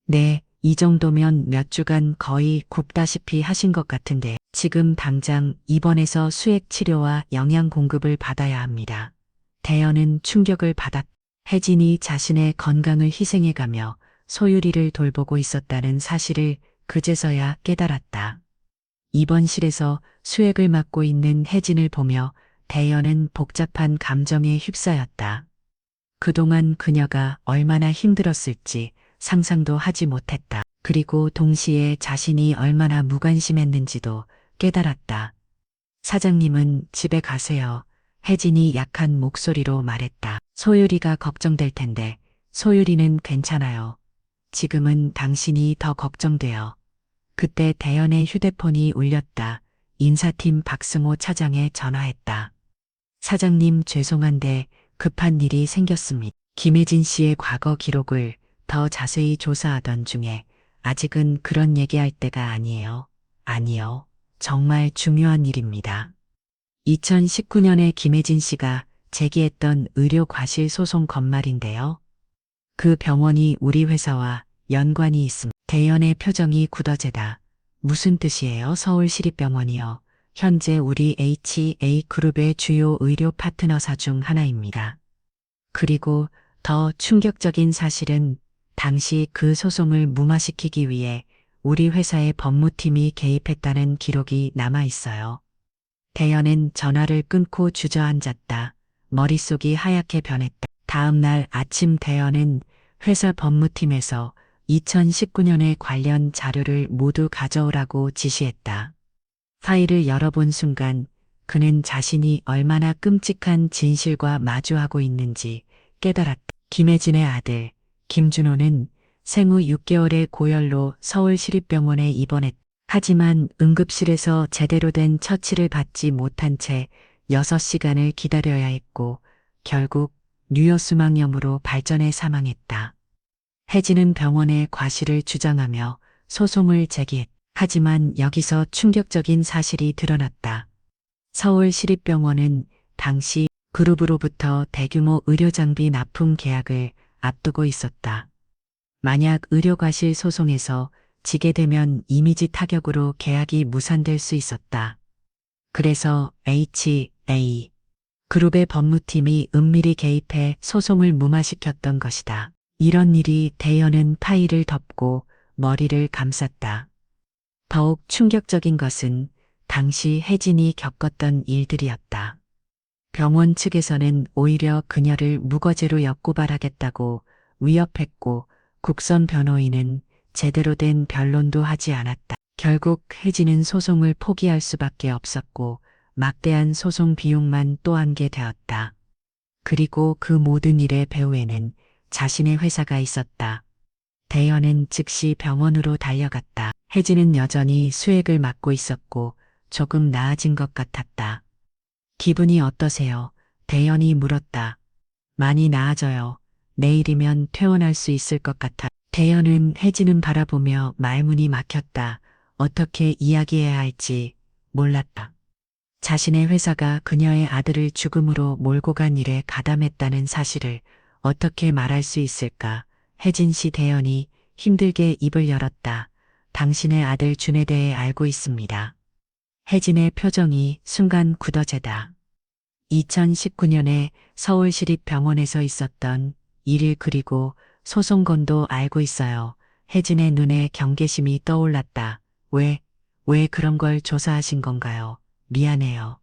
네, 이 정도면 몇 주간 거의 굽다시피 하신 것 같은데 지금 당장 입원해서 수액 치료와 영양 공급을 받아야 합니다. 대연은 충격을 받았다. 혜진이 자신의 건강을 희생해가며 소율이를 돌보고 있었다는 사실을 그제서야 깨달았다. 입원실에서 수액을 맞고 있는 혜진을 보며 대연은 복잡한 감정에 휩싸였다. 그동안 그녀가 얼마나 힘들었을지 상상도 하지 못했다. 그리고 동시에 자신이 얼마나 무관심했는지도 깨달았다. 사장님은 집에 가세요. 혜진이 약한 목소리로 말했다. 소율이가 걱정될 텐데 소율이는 괜찮아요. 지금은 당신이 더 걱정돼요. 그때 대연의 휴대폰이 울렸다. 인사팀 박승호 차장에 전화했다. 사장님 죄송한데 급한 일이 생겼습니다. 김혜진 씨의 과거 기록을 더 자세히 조사하던 중에 아직은 그런 얘기할 때가 아니에요. 아니요. 정말 중요한 일입니다. 2019년에 김혜진 씨가 제기했던 의료 과실 소송 건말인데요. 그 병원이 우리 회사와 연관이 있음. 대연의 표정이 굳어지다. 무슨 뜻이에요? 서울시립병원이요. 현재 우리 HA그룹의 주요 의료 파트너사 중 하나입니다. 그리고 더 충격적인 사실은 당시 그 소송을 무마시키기 위해 우리 회사의 법무팀이 개입했다는 기록이 남아 있어요. 대연은 전화를 끊고 주저앉았다. 머릿속이 하얗게 변했다. 다음 날 아침 대연은 회사 법무팀에서 2019년에 관련 자료를 모두 가져오라고 지시했다. 파일을 열어본 순간 그는 자신이 얼마나 끔찍한 진실과 마주하고 있는지 깨달았다. 김혜진의 아들 김준호는 생후 6개월의 고열로 서울시립병원에 입원했다. 하지만 응급실에서 제대로 된 처치를 받지 못한 채 6시간을 기다려야 했고 결국 류혈수막염으로 발전해 사망했다. 혜진은 병원의 과실을 주장하며 소송을 제기했다. 하지만 여기서 충격적인 사실이 드러났다. 서울시립병원은 당시 그룹으로부터 대규모 의료장비 납품 계약을 앞두고 있었다. 만약 의료과실 소송에서 지게 되면 이미지 타격으로 계약이 무산될 수 있었다. 그래서 HA 그룹의 법무팀이 은밀히 개입해 소송을 무마시켰던 것이다. 이런 일이 대연은 파일을 덮고 머리를 감쌌다. 더욱 충격적인 것은 당시 혜진이 겪었던 일들이었다. 병원 측에서는 오히려 그녀를 무거제로 역고발하겠다고 위협했고 국선 변호인은 제대로 된 변론도 하지 않았다. 결국 혜진은 소송을 포기할 수밖에 없었고 막대한 소송 비용만 또 안게 되었다. 그리고 그 모든 일의 배후에는 자신의 회사가 있었다. 대연은 즉시 병원으로 달려갔다. 혜진은 여전히 수액을 맞고 있었고 조금 나아진 것 같았다. 기분이 어떠세요? 대연이 물었다. 많이 나아져요. 내일이면 퇴원할 수 있을 것 같아. 대연은 혜진은 바라보며 말문이 막혔다. 어떻게 이야기해야 할지 몰랐다. 자신의 회사가 그녀의 아들을 죽음으로 몰고 간 일에 가담했다는 사실을 어떻게 말할 수 있을까? 혜진 씨 대연이 힘들게 입을 열었다. 당신의 아들 준에 대해 알고 있습니다. 혜진의 표정이 순간 굳어지다. 2019년에 서울시립병원에서 있었던 일 그리고 소송건도 알고 있어요. 혜진의 눈에 경계심이 떠올랐다. 왜 그런 걸 조사하신 건가요? 미안해요.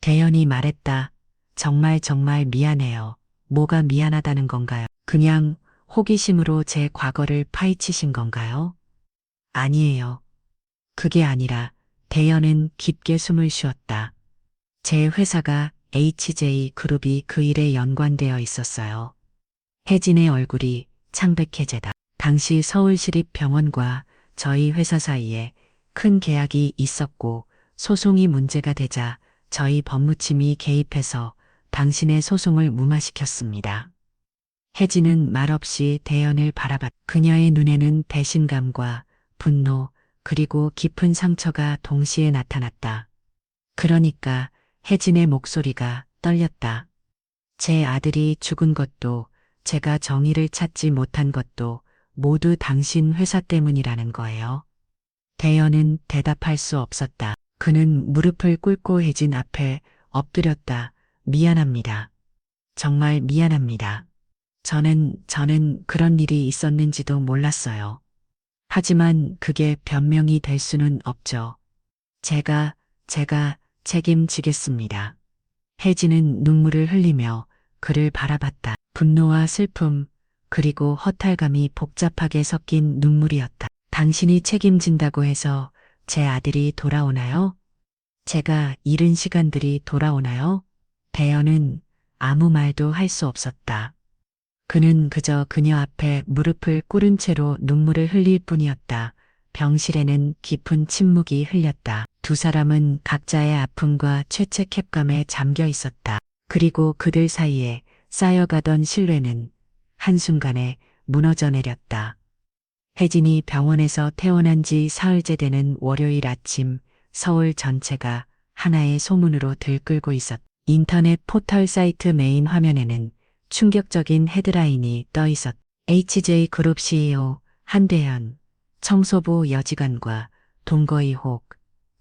대연이 말했다. 정말 미안해요. 뭐가 미안하다는 건가요? 그냥 호기심으로 제 과거를 파헤치신 건가요? 아니에요. 그게 아니라 대연은 깊게 숨을 쉬었다. 제 회사가 HJ 그룹이 그 일에 연관되어 있었어요. 혜진의 얼굴이 창백해제다. 당시 서울시립병원과 저희 회사 사이에 큰 계약이 있었고 소송이 문제가 되자 저희 법무팀이 개입해서 당신의 소송을 무마시켰습니다. 혜진은 말없이 대연을 바라봤. 그녀의 눈에는 배신감과 분노 그리고 깊은 상처가 동시에 나타났다. 그러니까 혜진의 목소리가 떨렸다. 제 아들이 죽은 것도 제가 정의를 찾지 못한 것도 모두 당신 회사 때문이라는 거예요. 대연은 대답할 수 없었다. 그는 무릎을 꿇고 혜진 앞에 엎드렸다. 미안합니다. 정말 미안합니다. 저는 그런 일이 있었는지도 몰랐어요. 하지만 그게 변명이 될 수는 없죠. 제가 책임지겠습니다. 혜진은 눈물을 흘리며 그를 바라봤다. 분노와 슬픔, 그리고 허탈감이 복잡하게 섞인 눈물이었다. 당신이 책임진다고 해서 제 아들이 돌아오나요? 제가 잃은 시간들이 돌아오나요? 대연은 아무 말도 할 수 없었다. 그는 그저 그녀 앞에 무릎을 꿇은 채로 눈물을 흘릴 뿐이었다. 병실에는 깊은 침묵이 흘렸다. 두 사람은 각자의 아픔과 죄책감에 잠겨 있었다. 그리고 그들 사이에 쌓여가던 신뢰는 한순간에 무너져 내렸다. 혜진이 병원에서 퇴원한 지 사흘째 되는 월요일 아침 서울 전체가 하나의 소문으로 들끓고 있었다. 인터넷 포털 사이트 메인 화면에는 충격적인 헤드라인이 떠 있었다. HJ그룹 CEO 한대현, 청소부 여직원과 동거 의혹,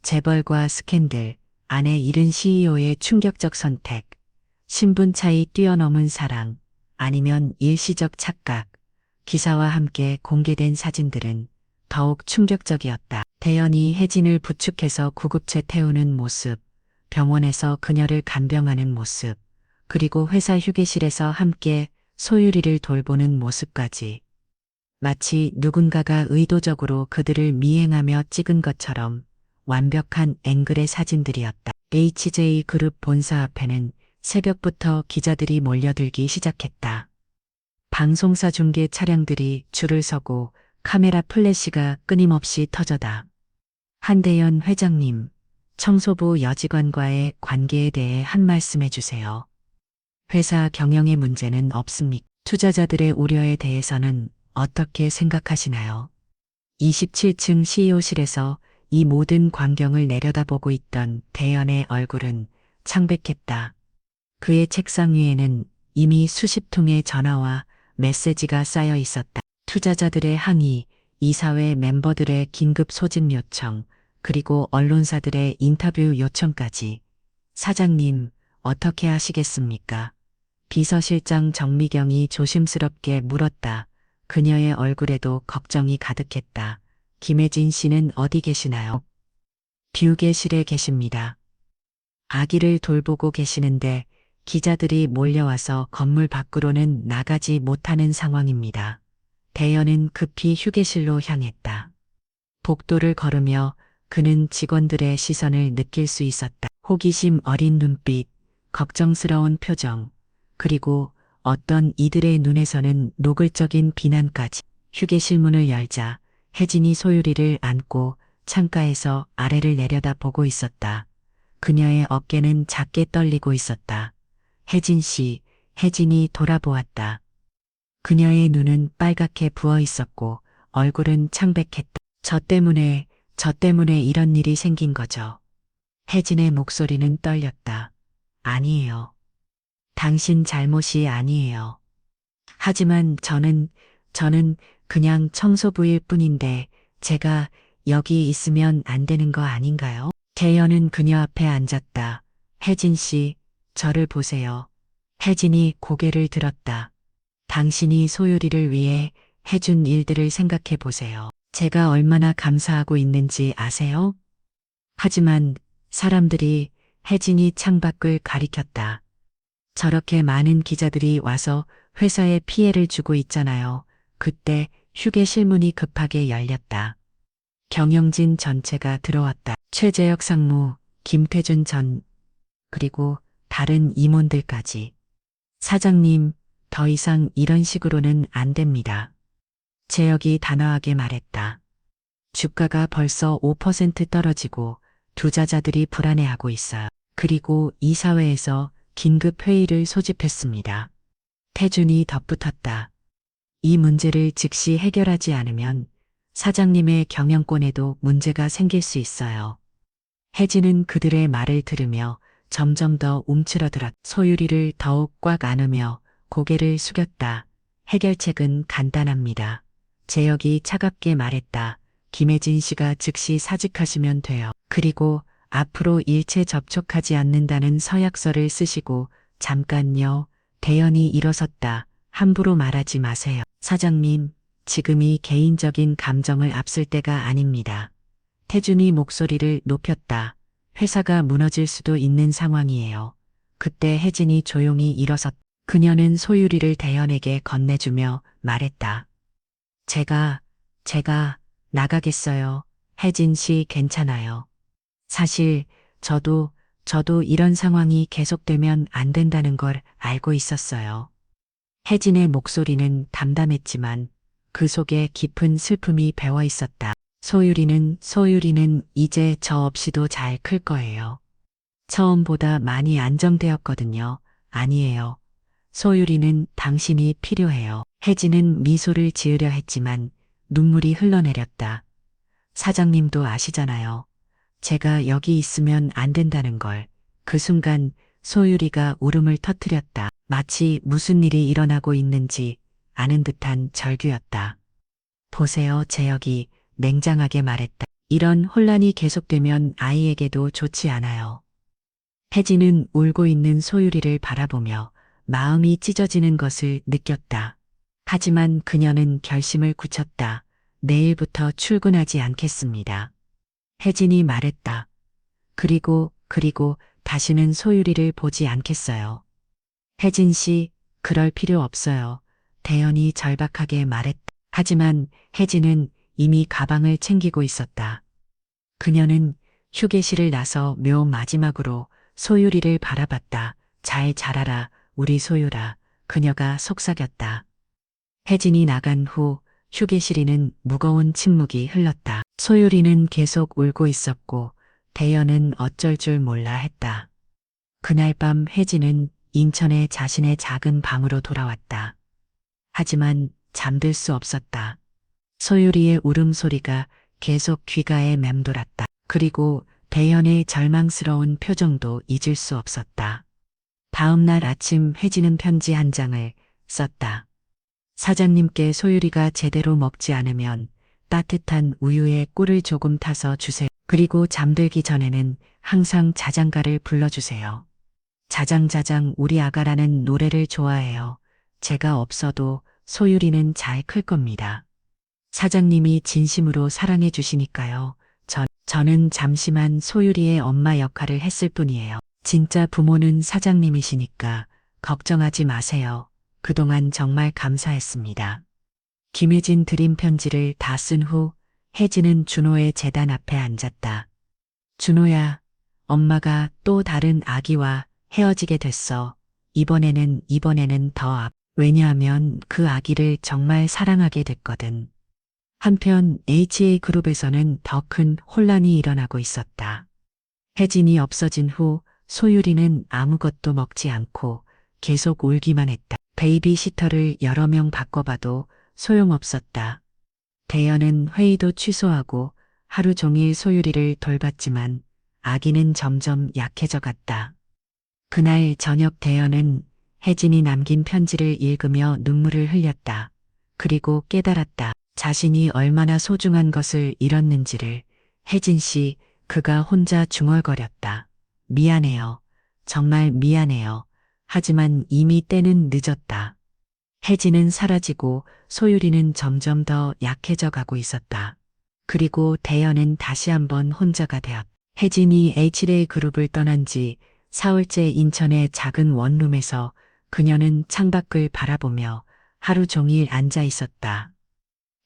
재벌과 스캔들, 아내 잃은 CEO의 충격적 선택, 신분 차이 뛰어넘은 사랑, 아니면 일시적 착각. 기사와 함께 공개된 사진들은 더욱 충격적이었다. 대연이 혜진을 부축해서 구급차 태우는 모습, 병원에서 그녀를 간병하는 모습, 그리고 회사 휴게실에서 함께 소유리를 돌보는 모습까지. 마치 누군가가 의도적으로 그들을 미행하며 찍은 것처럼 완벽한 앵글의 사진들이었다. HJ그룹 본사 앞에는 새벽부터 기자들이 몰려들기 시작했다. 방송사 중계 차량들이 줄을 서고 카메라 플래시가 끊임없이 터져다. 한대연 회장님, 청소부 여직원과의 관계에 대해 한 말씀 해주세요. 회사 경영의 문제는 없습니까? 투자자들의 우려에 대해서는 어떻게 생각하시나요? 27층 CEO실에서 이 모든 광경을 내려다보고 있던 대연의 얼굴은 창백했다. 그의 책상 위에는 이미 수십 통의 전화와 메시지가 쌓여 있었다. 투자자들의 항의, 이사회 멤버들의 긴급 소집 요청, 그리고 언론사들의 인터뷰 요청까지. 사장님, 어떻게 하시겠습니까? 비서실장 정미경이 조심스럽게 물었다. 그녀의 얼굴에도 걱정이 가득했다. 김혜진 씨는 어디 계시나요? 뷰게실에 계십니다. 아기를 돌보고 계시는데 기자들이 몰려와서 건물 밖으로는 나가지 못하는 상황입니다. 대연은 급히 휴게실로 향했다. 복도를 걸으며 그는 직원들의 시선을 느낄 수 있었다. 호기심 어린 눈빛, 걱정스러운 표정, 그리고 어떤 이들의 눈에서는 노골적인 비난까지. 휴게실 문을 열자 혜진이 소유리를 안고 창가에서 아래를 내려다 보고 있었다. 그녀의 어깨는 작게 떨리고 있었다. 혜진 씨, 혜진이 돌아보았다. 그녀의 눈은 빨갛게 부어 있었고 얼굴은 창백했다. 저 때문에 이런 일이 생긴 거죠. 혜진의 목소리는 떨렸다. 아니에요. 당신 잘못이 아니에요. 하지만 저는 그냥 청소부일 뿐인데 제가 여기 있으면 안 되는 거 아닌가요? 대연은 그녀 앞에 앉았다. 혜진 씨, 저를 보세요. 혜진이 고개를 들었다. 당신이 소유리를 위해 해준 일들을 생각해 보세요. 제가 얼마나 감사하고 있는지 아세요? 하지만 사람들이 혜진이 창밖을 가리켰다. 저렇게 많은 기자들이 와서 회사에 피해를 주고 있잖아요. 그때 휴게실 문이 급하게 열렸다. 경영진 전체가 들어왔다. 최재혁 상무, 김태준 전, 그리고 다른 임원들까지. 사장님, 더 이상 이런 식으로는 안 됩니다. 재혁이 단호하게 말했다. 주가가 벌써 5% 떨어지고 투자자들이 불안해하고 있어요. 그리고 이사회에서 긴급 회의를 소집했습니다. 태준이 덧붙였다. 이 문제를 즉시 해결하지 않으면 사장님의 경영권에도 문제가 생길 수 있어요. 혜진은 그들의 말을 들으며 점점 더 움츠러들었. 소유리를 더욱 꽉 안으며 고개를 숙였다. 해결책은 간단합니다. 재혁이 차갑게 말했다. 김혜진 씨가 즉시 사직하시면 돼요. 그리고 앞으로 일체 접촉하지 않는다는 서약서를 쓰시고 잠깐요. 대연이 일어섰다. 함부로 말하지 마세요. 사장님, 지금이 개인적인 감정을 앞설 때가 아닙니다. 태준이 목소리를 높였다. 회사가 무너질 수도 있는 상황이에요. 그때 혜진이 조용히 일어섰. 그녀는 소유리를 대연에게 건네주며 말했다. 제가 나가겠어요. 혜진 씨 괜찮아요. 사실 저도 이런 상황이 계속되면 안 된다는 걸 알고 있었어요. 혜진의 목소리는 담담했지만 그 속에 깊은 슬픔이 배어 있었다. 소유리는 이제 저 없이도 잘 클 거예요. 처음보다 많이 안정되었거든요. 아니에요. 소유리는 당신이 필요해요. 혜진은 미소를 지으려 했지만 눈물이 흘러내렸다. 사장님도 아시잖아요. 제가 여기 있으면 안 된다는 걸. 그 순간 소유리가 울음을 터뜨렸다. 마치 무슨 일이 일어나고 있는지 아는 듯한 절규였다. 보세요, 재혁이 냉정하게 말했다. 이런 혼란이 계속되면 아이에게도 좋지 않아요. 혜진은 울고 있는 소유리를 바라보며 마음이 찢어지는 것을 느꼈다. 하지만 그녀는 결심을 굳혔다. 내일부터 출근하지 않겠습니다. 혜진이 말했다. 그리고 다시는 소유리를 보지 않겠어요. 혜진 씨, 그럴 필요 없어요. 대연이 절박하게 말했다. 하지만 혜진은 이미 가방을 챙기고 있었다. 그녀는 휴게실을 나서 묘 마지막으로 소유리를 바라봤다. 잘 자라라, 우리 소유라. 그녀가 속삭였다. 혜진이 나간 후 휴게실에는 무거운 침묵이 흘렀다. 소유리는 계속 울고 있었고 대연은 어쩔 줄 몰라 했다. 그날 밤 혜진은 인천의 자신의 작은 방으로 돌아왔다. 하지만 잠들 수 없었다. 소유리의 울음소리가 계속 귀가에 맴돌았다. 그리고 대연의 절망스러운 표정도 잊을 수 없었다. 다음 날 아침 혜진은 편지 한 장을 썼다. 사장님께 소유리가 제대로 먹지 않으면 따뜻한 우유에 꿀을 조금 타서 주세요. 그리고 잠들기 전에는 항상 자장가를 불러주세요. 자장자장 우리 아가라는 노래를 좋아해요. 제가 없어도 소유리는 잘 클 겁니다. 사장님이 진심으로 사랑해 주시니까요. 저는 잠시만 소유리의 엄마 역할을 했을 뿐이에요. 진짜 부모는 사장님이시니까 걱정하지 마세요. 그동안 정말 감사했습니다. 김혜진 드림 편지를 다 쓴 후 혜진은 준호의 재단 앞에 앉았다. 준호야, 엄마가 또 다른 아기와 헤어지게 됐어. 이번에는 더 왜냐하면 그 아기를 정말 사랑하게 됐거든. 한편 HA그룹에서는 더 큰 혼란이 일어나고 있었다. 혜진이 없어진 후 소유리는 아무것도 먹지 않고 계속 울기만 했다. 베이비시터를 여러 명 바꿔봐도 소용없었다. 대연은 회의도 취소하고 하루 종일 소유리를 돌봤지만 아기는 점점 약해져 갔다. 그날 저녁 대연은 혜진이 남긴 편지를 읽으며 눈물을 흘렸다. 그리고 깨달았다. 자신이 얼마나 소중한 것을 잃었는지를. 혜진 씨, 그가 혼자 중얼거렸다. 미안해요. 정말 미안해요. 하지만 이미 때는 늦었다. 혜진은 사라지고 소유리는 점점 더 약해져 가고 있었다. 그리고 대연은 다시 한번 혼자가 되었다. 혜진이 H레이 그룹을 떠난 지 사흘째 인천의 작은 원룸에서 그녀는 창밖을 바라보며 하루 종일 앉아 있었다.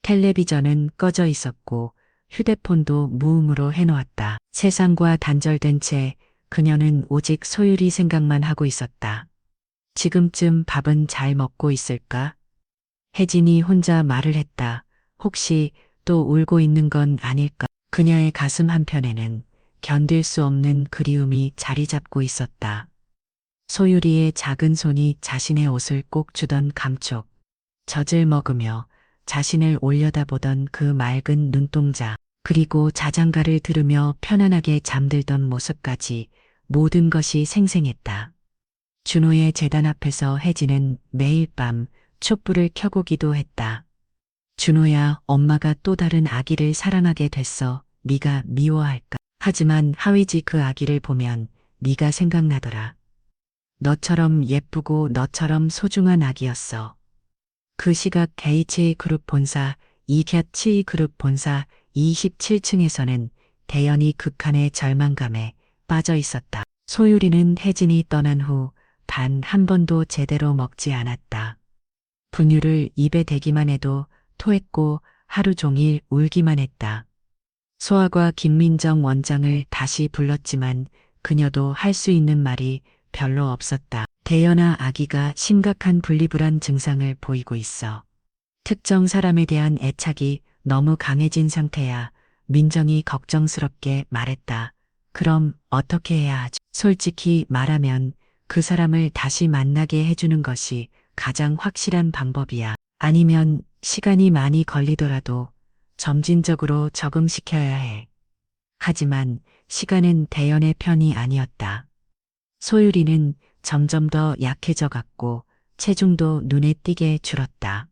텔레비전은 꺼져 있었고 휴대폰도 무음으로 해놓았다. 세상과 단절된 채 그녀는 오직 소율이 생각만 하고 있었다. 지금쯤 밥은 잘 먹고 있을까? 혜진이 혼자 말을 했다. 혹시 또 울고 있는 건 아닐까? 그녀의 가슴 한편에는 견딜 수 없는 그리움이 자리 잡고 있었다. 소율이의 작은 손이 자신의 옷을 꼭 주던 감촉, 젖을 먹으며 자신을 올려다보던 그 맑은 눈동자, 그리고 자장가를 들으며 편안하게 잠들던 모습까지 모든 것이 생생했다. 준호의 재단 앞에서 혜진은 매일 밤 촛불을 켜고 기도했다. 준호야, 엄마가 또 다른 아기를 사랑하게 됐어. 네가 미워할까? 하지만 하위지 그 아기를 보면 네가 생각나더라. 너처럼 예쁘고 너처럼 소중한 아기였어. 그 시각 HA그룹 본사, 이곁치그룹 본사 27층에서는 대연이 극한의 절망감에 빠져 있었다. 소율이는 혜진이 떠난 후 단 한 번도 제대로 먹지 않았다. 분유를 입에 대기만 해도 토했고 하루 종일 울기만 했다. 소아과 김민정 원장을 다시 불렀지만 그녀도 할 수 있는 말이 별로 없었다. 대연아, 아기가 심각한 분리불안 증상을 보이고 있어. 특정 사람에 대한 애착이 너무 강해진 상태야. 민정이 걱정스럽게 말했다. 그럼 어떻게 해야 하죠? 솔직히 말하면 그 사람을 다시 만나게 해주는 것이 가장 확실한 방법이야. 아니면 시간이 많이 걸리더라도 점진적으로 적응시켜야 해. 하지만 시간은 대연의 편이 아니었다. 소율이는 점점 더 약해져 갔고 체중도 눈에 띄게 줄었다.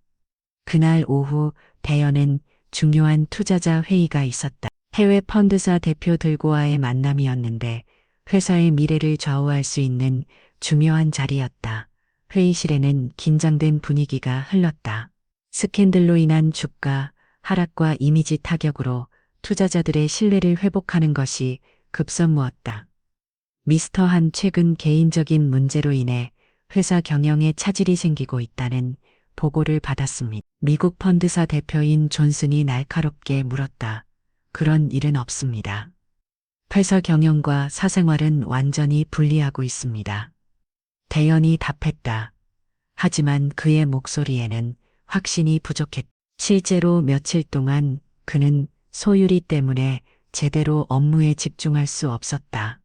그날 오후 대연은 중요한 투자자 회의가 있었다. 해외 펀드사 대표들과의 만남이었는데 회사의 미래를 좌우할 수 있는 중요한 자리였다. 회의실에는 긴장된 분위기가 흘렀다. 스캔들로 인한 주가 하락과 이미지 타격으로 투자자들의 신뢰를 회복하는 것이 급선무였다. 미스터 한 최근 개인적인 문제로 인해 회사 경영에 차질이 생기고 있다는 보고를 받았습니다. 미국 펀드사 대표인 존슨이 날카롭게 물었다. 그런 일은 없습니다. 회사 경영과 사생활은 완전히 분리하고 있습니다. 대연이 답했다. 하지만 그의 목소리에는 확신이 부족했다. 실제로 며칠 동안 그는 소율이 때문에 제대로 업무에 집중할 수 없었다.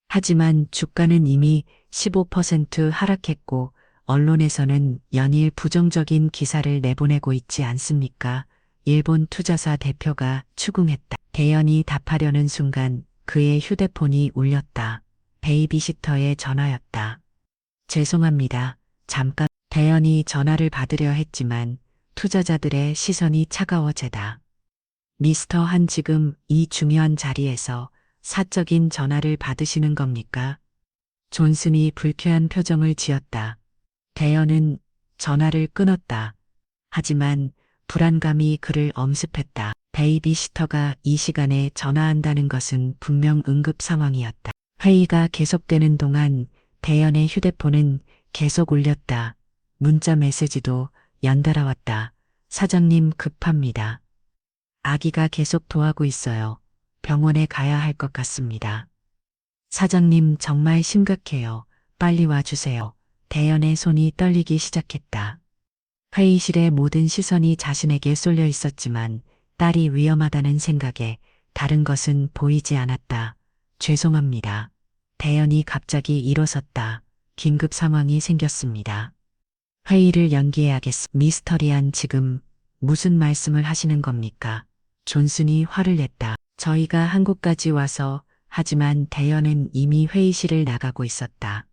하지만 주가는 이미 15% 하락했고 언론에서는 연일 부정적인 기사를 내보내고 있지 않습니까? 일본 투자사 대표가 추궁했다. 대연이 답하려는 순간 그의 휴대폰이 울렸다. 베이비시터의 전화였다. 죄송합니다. 잠깐. 대연이 전화를 받으려 했지만 투자자들의 시선이 차가워제다. 미스터 한 지금 이 중요한 자리에서 사적인 전화를 받으시는 겁니까? 존슨이 불쾌한 표정을 지었다. 대연은 전화를 끊었다. 하지만 불안감이 그를 엄습했다. 베이비시터가 이 시간에 전화한다는 것은 분명 응급 상황이었다. 회의가 계속되는 동안 대연의 휴대폰은 계속 울렸다. 문자 메시지도 연달아 왔다. 사장님 급합니다. 아기가 계속 토하고 있어요. 병원에 가야 할 것 같습니다. 사장님 정말 심각해요. 빨리 와주세요. 대연의 손이 떨리기 시작했다. 회의실의 모든 시선이 자신에게 쏠려 있었지만 딸이 위험하다는 생각에 다른 것은 보이지 않았다. 죄송합니다. 대연이 갑자기 일어섰다. 긴급 상황이 생겼습니다. 회의를 연기해야겠습니다. 미스터 리안 지금 무슨 말씀을 하시는 겁니까? 존슨이 화를 냈다. 저희가 한국까지 와서 하지만 대연은 이미 회의실을 나가고 있었다.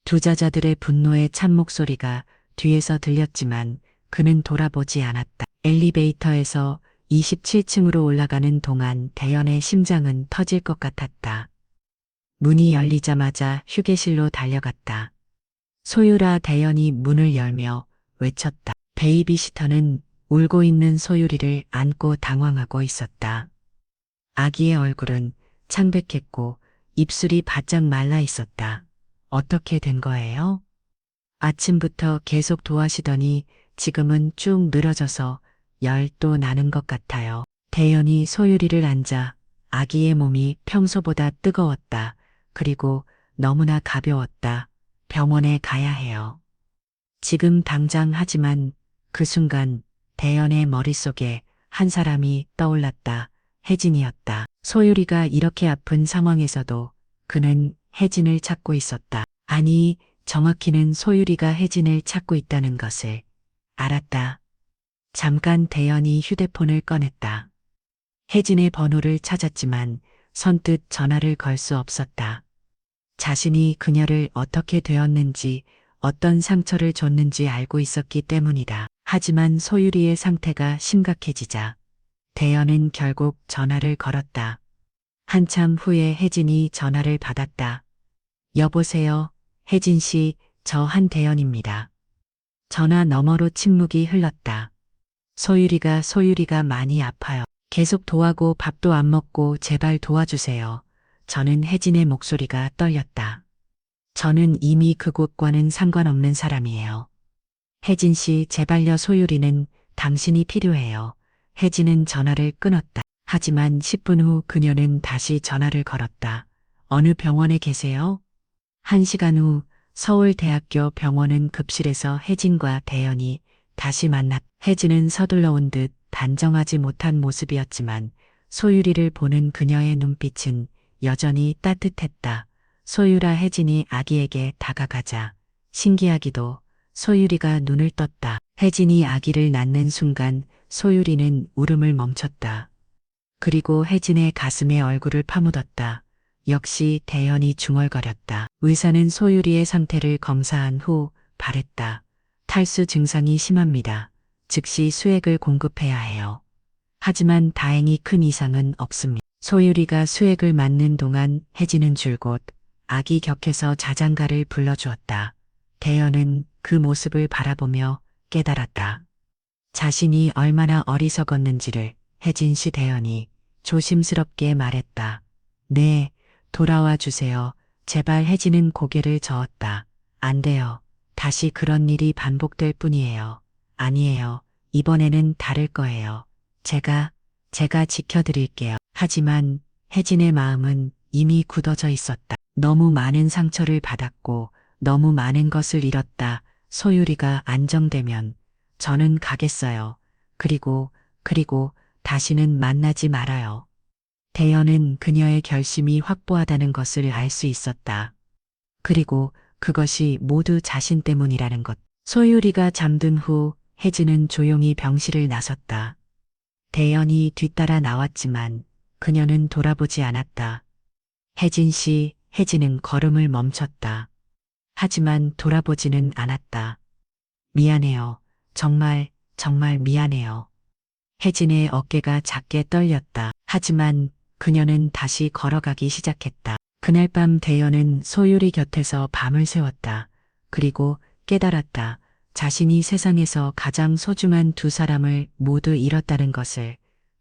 투자자들의 분노의 찬 목소리가 뒤에서 들렸지만 그는 돌아보지 않았다. 엘리베이터에서 27층으로 올라가는 동안 대연의 심장은 터질 것 같았다. 문이 열리자마자 휴게실로 달려갔다. 소율아. 대연이 문을 열며 외쳤다. 베이비시터는 울고 있는 소유리를 안고 당황하고 있었다. 아기의 얼굴은 창백했고 입술이 바짝 말라 있었다. 어떻게 된 거예요? 아침부터 계속 도와시더니 지금은 쭉 늘어져서 열도 나는 것 같아요. 대연이 소유리를 앉아 아기의 몸이 평소보다 뜨거웠다. 그리고 너무나 가벼웠다. 병원에 가야 해요. 지금 당장 하지만 그 순간 대연의 머릿속에 한 사람이 떠올랐다. 혜진이었다. 소유리가 이렇게 아픈 상황에서도 그는 혜진을 찾고 있었다. 아니, 정확히는 소유리가 혜진을 찾고 있다는 것을 알았다. 잠깐 대연이 휴대폰을 꺼냈다. 혜진의 번호를 찾았지만 선뜻 전화를 걸 수 없었다. 자신이 그녀를 어떻게 되었는지 어떤 상처를 줬는지 알고 있었기 때문이다. 하지만 소유리의 상태가 심각해지자 대연은 결국 전화를 걸었다. 한참 후에 혜진이 전화를 받았다. 여보세요, 혜진 씨, 저 한대연입니다. 전화 너머로 침묵이 흘렀다. 소유리가 많이 아파요. 계속 토하고 밥도 안 먹고 제발 도와주세요. 저는 혜진의 목소리가 떨렸다. 저는 이미 그곳과는 상관없는 사람이에요. 혜진 씨, 제발요. 소유리는 당신이 필요해요. 혜진은 전화를 끊었다. 하지만 10분 후 그녀는 다시 전화를 걸었다. 어느 병원에 계세요? 1시간 후 서울대학교 병원은 급실에서 혜진과 대연이 다시 만났다. 혜진은 서둘러 온 듯 단정하지 못한 모습이었지만 소유리를 보는 그녀의 눈빛은 여전히 따뜻했다. 소유라 혜진이 아기에게 다가가자 신기하기도 소유리가 눈을 떴다. 혜진이 아기를 낳는 순간 소유리는 울음을 멈췄다. 그리고 혜진의 가슴에 얼굴을 파묻었다. 역시 대연이 중얼거렸다. 의사는 소유리의 상태를 검사한 후 말했다. 탈수 증상이 심합니다. 즉시 수액을 공급해야 해요. 하지만 다행히 큰 이상은 없습니다. 소유리가 수액을 맞는 동안 혜진은 줄곧 아기 격에서 자장가를 불러주었다. 대연은 그 모습을 바라보며 깨달았다. 자신이 얼마나 어리석었는지를. 혜진 씨, 대연이 조심스럽게 말했다. 네, 돌아와 주세요. 제발. 혜진은 고개를 저었다. 안 돼요. 다시 그런 일이 반복될 뿐이에요. 아니에요. 이번에는 다를 거예요. 제가 지켜드릴게요. 하지만 혜진의 마음은 이미 굳어져 있었다. 너무 많은 상처를 받았고 너무 많은 것을 잃었다. 소유리가 안정되면 저는 가겠어요. 그리고 다시는 만나지 말아요. 대연은 그녀의 결심이 확고하다는 것을 알 수 있었다. 그리고 그것이 모두 자신 때문이라는 것. 소유리가 잠든 후 혜진은 조용히 병실을 나섰다. 대연이 뒤따라 나왔지만 그녀는 돌아보지 않았다. 혜진 씨, 혜진은 걸음을 멈췄다. 하지만 돌아보지는 않았다. 미안해요. 정말 미안해요. 혜진의 어깨가 작게 떨렸다. 하지만 그녀는 다시 걸어가기 시작했다. 그날 밤 대연은 소유리 곁에서 밤을 새웠다. 그리고 깨달았다. 자신이 세상에서 가장 소중한 두 사람을 모두 잃었다는 것을.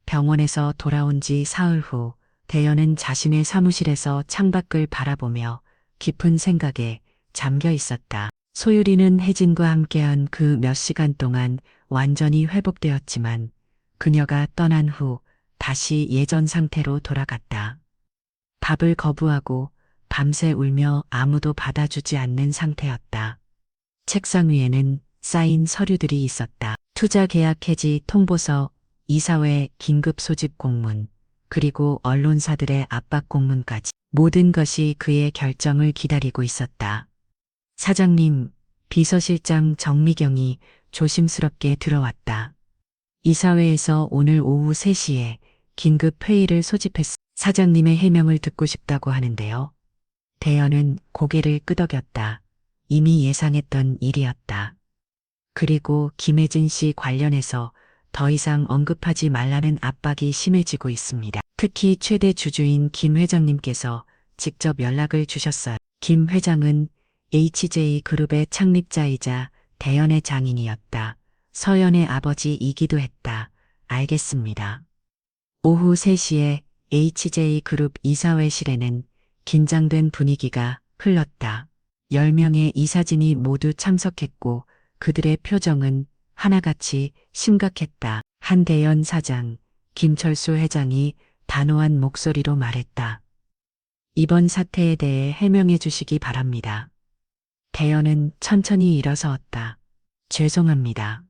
병원에서 돌아온 지 사흘 후 대연은 자신의 사무실에서 창밖을 바라보며 깊은 생각에 잠겨 있었다. 소유리는 혜진과 함께한 그 몇 시간 동안 완전히 회복되었지만 그녀가 떠난 후 다시 예전 상태로 돌아갔다. 밥을 거부하고 밤새 울며 아무도 받아주지 않는 상태였다. 책상 위에는 쌓인 서류들이 있었다. 투자 계약 해지 통보서, 이사회 긴급 소집 공문, 그리고 언론사들의 압박 공문까지. 모든 것이 그의 결정을 기다리고 있었다. 사장님, 비서실장 정미경이 조심스럽게 들어왔다. 이사회에서 오늘 오후 3시에 긴급 회의를 소집했습니다. 사장님의 해명을 듣고 싶다고 하는데요. 대연은 고개를 끄덕였다. 이미 예상했던 일이었다. 그리고 김혜진 씨 관련해서 더 이상 언급하지 말라는 압박이 심해지고 있습니다. 특히 최대 주주인 김 회장님께서 직접 연락을 주셨어요. 김 회장은 HJ그룹의 창립자이자 대연의 장인이었다. 서연의 아버지이기도 했다. 알겠습니다. 오후 3시에 HJ그룹 이사회실에는 긴장된 분위기가 흘렀다. 10명의 이사진이 모두 참석했고 그들의 표정은 하나같이 심각했다. 한대연 사장, 김철수 회장이 단호한 목소리로 말했다. 이번 사태에 대해 해명해 주시기 바랍니다. 대연은 천천히 일어섰다. 죄송합니다.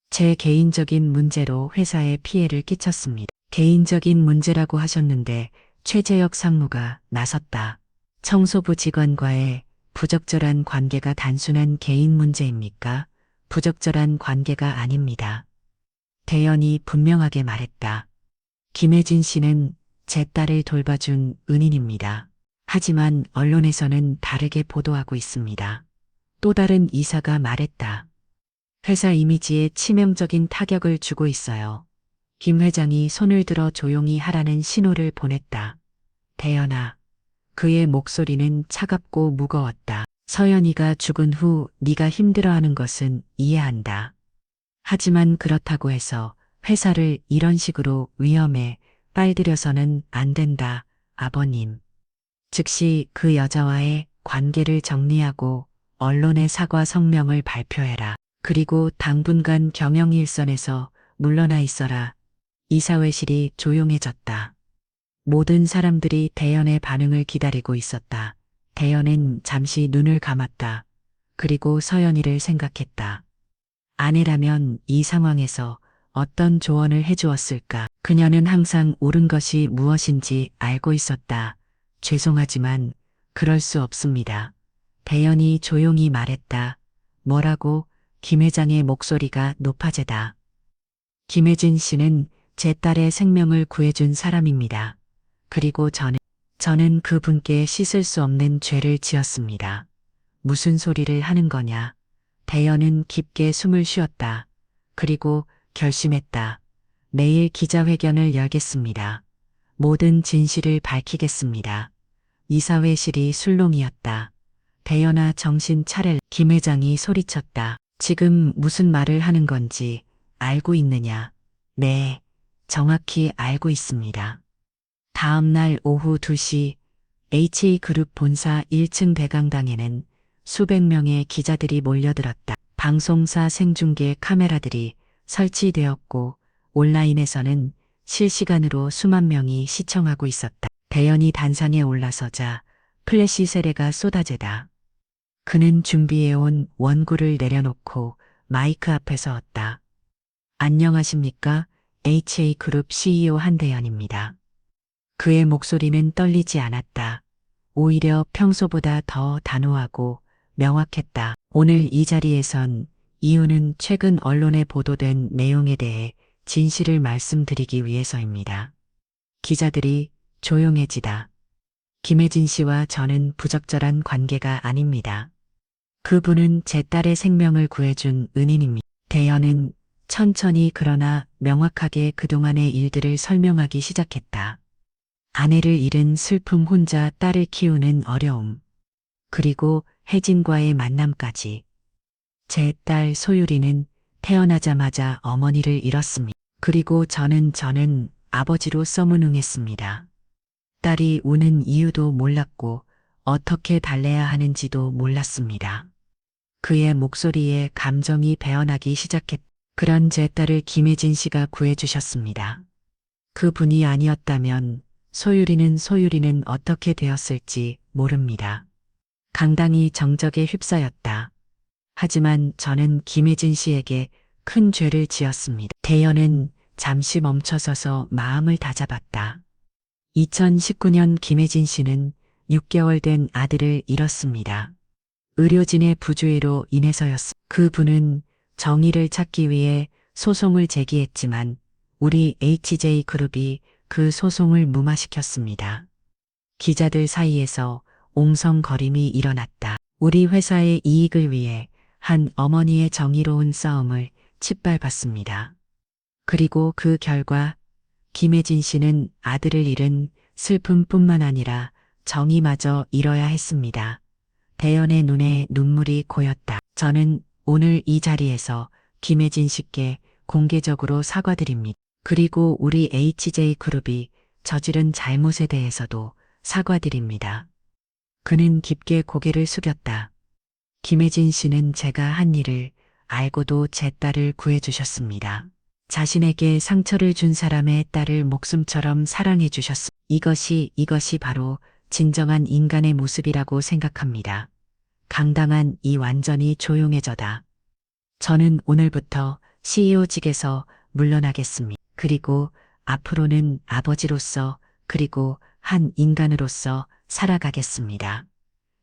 제 개인적인 문제로 회사에 피해를 끼쳤습니다. 개인적인 문제라고 하셨는데 최재혁 상무가 나섰다. 청소부 직원과의 부적절한 관계가 단순한 개인 문제입니까? 부적절한 관계가 아닙니다. 대연이 분명하게 말했다. 김혜진 씨는 제 딸을 돌봐준 은인입니다. 하지만 언론에서는 다르게 보도하고 있습니다. 또 다른 이사가 말했다. 회사 이미지에 치명적인 타격을 주고 있어요. 김 회장이 손을 들어 조용히 하라는 신호를 보냈다. 대연아. 그의 목소리는 차갑고 무거웠다. 서연이가 죽은 후 네가 힘들어하는 것은 이해한다. 하지만 그렇다고 해서 회사를 이런 식으로 위험에 빨들여서는 안 된다, 아버님. 즉시 그 여자와의 관계를 정리하고 언론에 사과 성명을 발표해라. 그리고 당분간 경영일선에서 물러나 있어라. 이사회실이 조용해졌다. 모든 사람들이 대연의 반응을 기다리고 있었다. 대연은 잠시 눈을 감았다. 그리고 서연이를 생각했다. 아내라면 이 상황에서 어떤 조언을 해주었을까? 그녀는 항상 옳은 것이 무엇인지 알고 있었다. 죄송하지만 그럴 수 없습니다. 대연이 조용히 말했다. 뭐라고? 김 회장의 목소리가 높아지다. 김혜진 씨는 제 딸의 생명을 구해준 사람입니다. 그리고 저는 그분께 씻을 수 없는 죄를 지었습니다. 무슨 소리를 하는 거냐? 대연은 깊게 숨을 쉬었다. 그리고 결심했다. 내일 기자회견을 열겠습니다. 모든 진실을 밝히겠습니다. 이사회실이 술렁이었다. 대연아 정신 차릴. 김 회장이 소리쳤다. 지금 무슨 말을 하는 건지 알고 있느냐? 네, 정확히 알고 있습니다. 다음 날 오후 2시 H그룹 본사 1층 대강당에는 수백 명의 기자들이 몰려들었다. 방송사 생중계 카메라들이 설치되었고 온라인에서는 실시간으로 수만 명이 시청하고 있었다. 대연이 단상에 올라서자 플래시 세례가 쏟아지다. 그는 준비해온 원고를 내려놓고 마이크 앞에 서었다. 안녕하십니까? HA그룹 CEO 한대연입니다. 그의 목소리는 떨리지 않았다. 오히려 평소보다 더 단호하고 명확했다. 오늘 이 자리에선 이유는 최근 언론에 보도된 내용에 대해 진실을 말씀드리기 위해서입니다. 기자들이 조용해지다. 김혜진 씨와 저는 부적절한 관계가 아닙니다. 그분은 제 딸의 생명을 구해준 은인입니다. 대연은 천천히 그러나 명확하게 그동안의 일들을 설명하기 시작했다. 아내를 잃은 슬픔, 혼자 딸을 키우는 어려움, 그리고 혜진과의 만남까지. 제 딸 소유리는 태어나자마자 어머니를 잃었습니다. 그리고 저는 아버지로서 무능했습니다. 딸이 우는 이유도 몰랐고 어떻게 달래야 하는지도 몰랐습니다. 그의 목소리에 감정이 배어나기 시작했다. 그런 제 딸을 김혜진 씨가 구해주셨습니다. 그분이 아니었다면 소유리는 어떻게 되었을지 모릅니다. 강당이 정적에 휩싸였다. 하지만 저는 김혜진 씨에게 큰 죄를 지었습니다. 대연은 잠시 멈춰서서 마음을 다잡았다. 2019년 김혜진 씨는 6개월 된 아들을 잃었습니다. 의료진의 부주의로 인해서였습니다. 그분은 정의를 찾기 위해 소송을 제기했지만 우리 HJ그룹이 그 소송을 무마시켰습니다. 기자들 사이에서 옹성거림이 일어났다. 우리 회사의 이익을 위해 한 어머니의 정의로운 싸움을 짓밟았습니다. 그리고 그 결과 김혜진 씨는 아들을 잃은 슬픔뿐만 아니라 정의마저 잃어야 했습니다. 대연의 눈에 눈물이 고였다. 저는 오늘 이 자리에서 김혜진 씨께 공개적으로 사과드립니다. 그리고 우리 HJ그룹이 저지른 잘못에 대해서도 사과드립니다. 그는 깊게 고개를 숙였다. 김혜진 씨는 제가 한 일을 알고도 제 딸을 구해주셨습니다. 자신에게 상처를 준 사람의 딸을 목숨처럼 사랑해 주셨습니다. 이것이 바로 진정한 인간의 모습이라고 생각합니다. 강당한 이 완전히 조용해져다. 저는 오늘부터 CEO직에서 물러나겠습니다. 그리고 앞으로는 아버지로서 그리고 한 인간으로서 살아가겠습니다.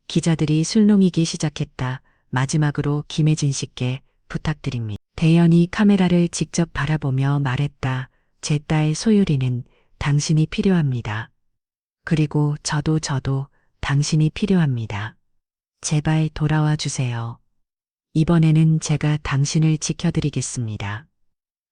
기자들이 술농이기 시작했다. 마지막으로 김혜진 씨께 부탁드립니다. 대연이 카메라를 직접 바라보며 말했다. 제 딸 소율이는 당신이 필요합니다. 그리고 저도 당신이 필요합니다. 제발 돌아와 주세요. 이번에는 제가 당신을 지켜드리겠습니다.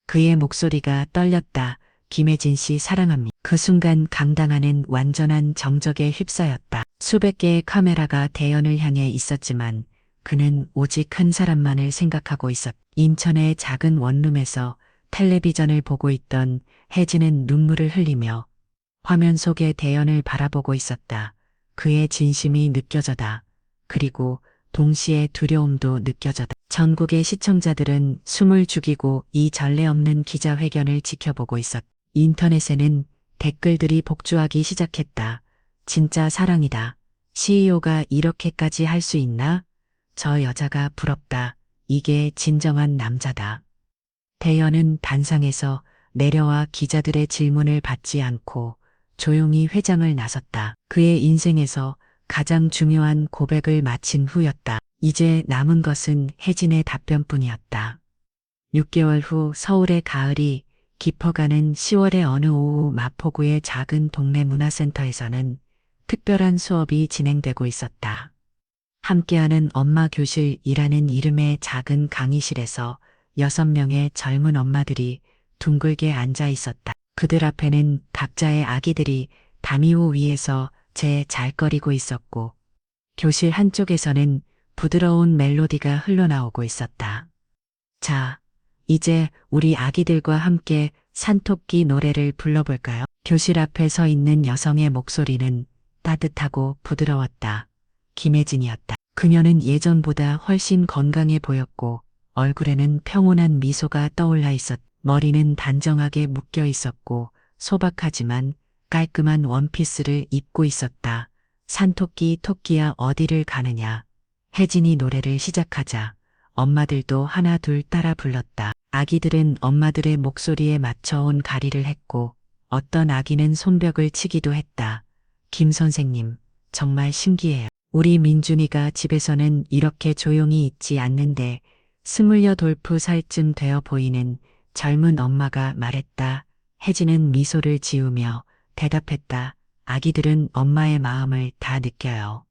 그의 목소리가 떨렸다. 김혜진 씨 사랑합니다. 그 순간 강당 안은 완전한 정적에 휩싸였다. 수백 개의 카메라가 대연을 향해 있었지만 그는 오직 한 사람만을 생각하고 있었다. 인천의 작은 원룸에서 텔레비전을 보고 있던 혜진은 눈물을 흘리며 화면 속의 대연을 바라보고 있었다. 그의 진심이 느껴져다. 그리고 동시에 두려움도 느껴져다. 전국의 시청자들은 숨을 죽이고 이 전례 없는 기자회견을 지켜보고 있었다. 인터넷에는 댓글들이 복주하기 시작했다. 진짜 사랑이다. CEO가 이렇게까지 할 수 있나? 저 여자가 부럽다. 이게 진정한 남자다. 대연은 단상에서 내려와 기자들의 질문을 받지 않고 조용히 회장을 나섰다. 그의 인생에서 가장 중요한 고백을 마친 후였다. 이제 남은 것은 혜진의 답변뿐이었다. 6개월 후 서울의 가을이 깊어가는 10월의 어느 오후 마포구의 작은 동네 문화센터에서는 특별한 수업이 진행되고 있었다. 함께하는 엄마 교실이라는 이름의 작은 강의실에서 6명의 젊은 엄마들이 둥글게 앉아 있었다. 그들 앞에는 각자의 아기들이 담요 위에서 잘거리고 있었고 교실 한쪽에서는 부드러운 멜로디가 흘러나오고 있었다. 자, 이제 우리 아기들과 함께 산토끼 노래를 불러볼까요? 교실 앞에 서 있는 여성의 목소리는 따뜻하고 부드러웠다. 김혜진이었다. 그녀는 예전보다 훨씬 건강해 보였고 얼굴에는 평온한 미소가 떠올라 있었다. 머리는 단정하게 묶여 있었고 소박하지만 깔끔한 원피스를 입고 있었다. 산토끼 토끼야 어디를 가느냐. 혜진이 노래를 시작하자 엄마들도 하나 둘 따라 불렀다. 아기들은 엄마들의 목소리에 맞춰 온 가리를 했고 어떤 아기는 손뼉을 치기도 했다. 김 선생님, 정말 신기해요. 우리 민준이가 집에서는 이렇게 조용히 있지 않는데 28살쯤 되어 보이는 젊은 엄마가 말했다. 혜진은 미소를 지으며 대답했다. 아기들은 엄마의 마음을 다 느껴요.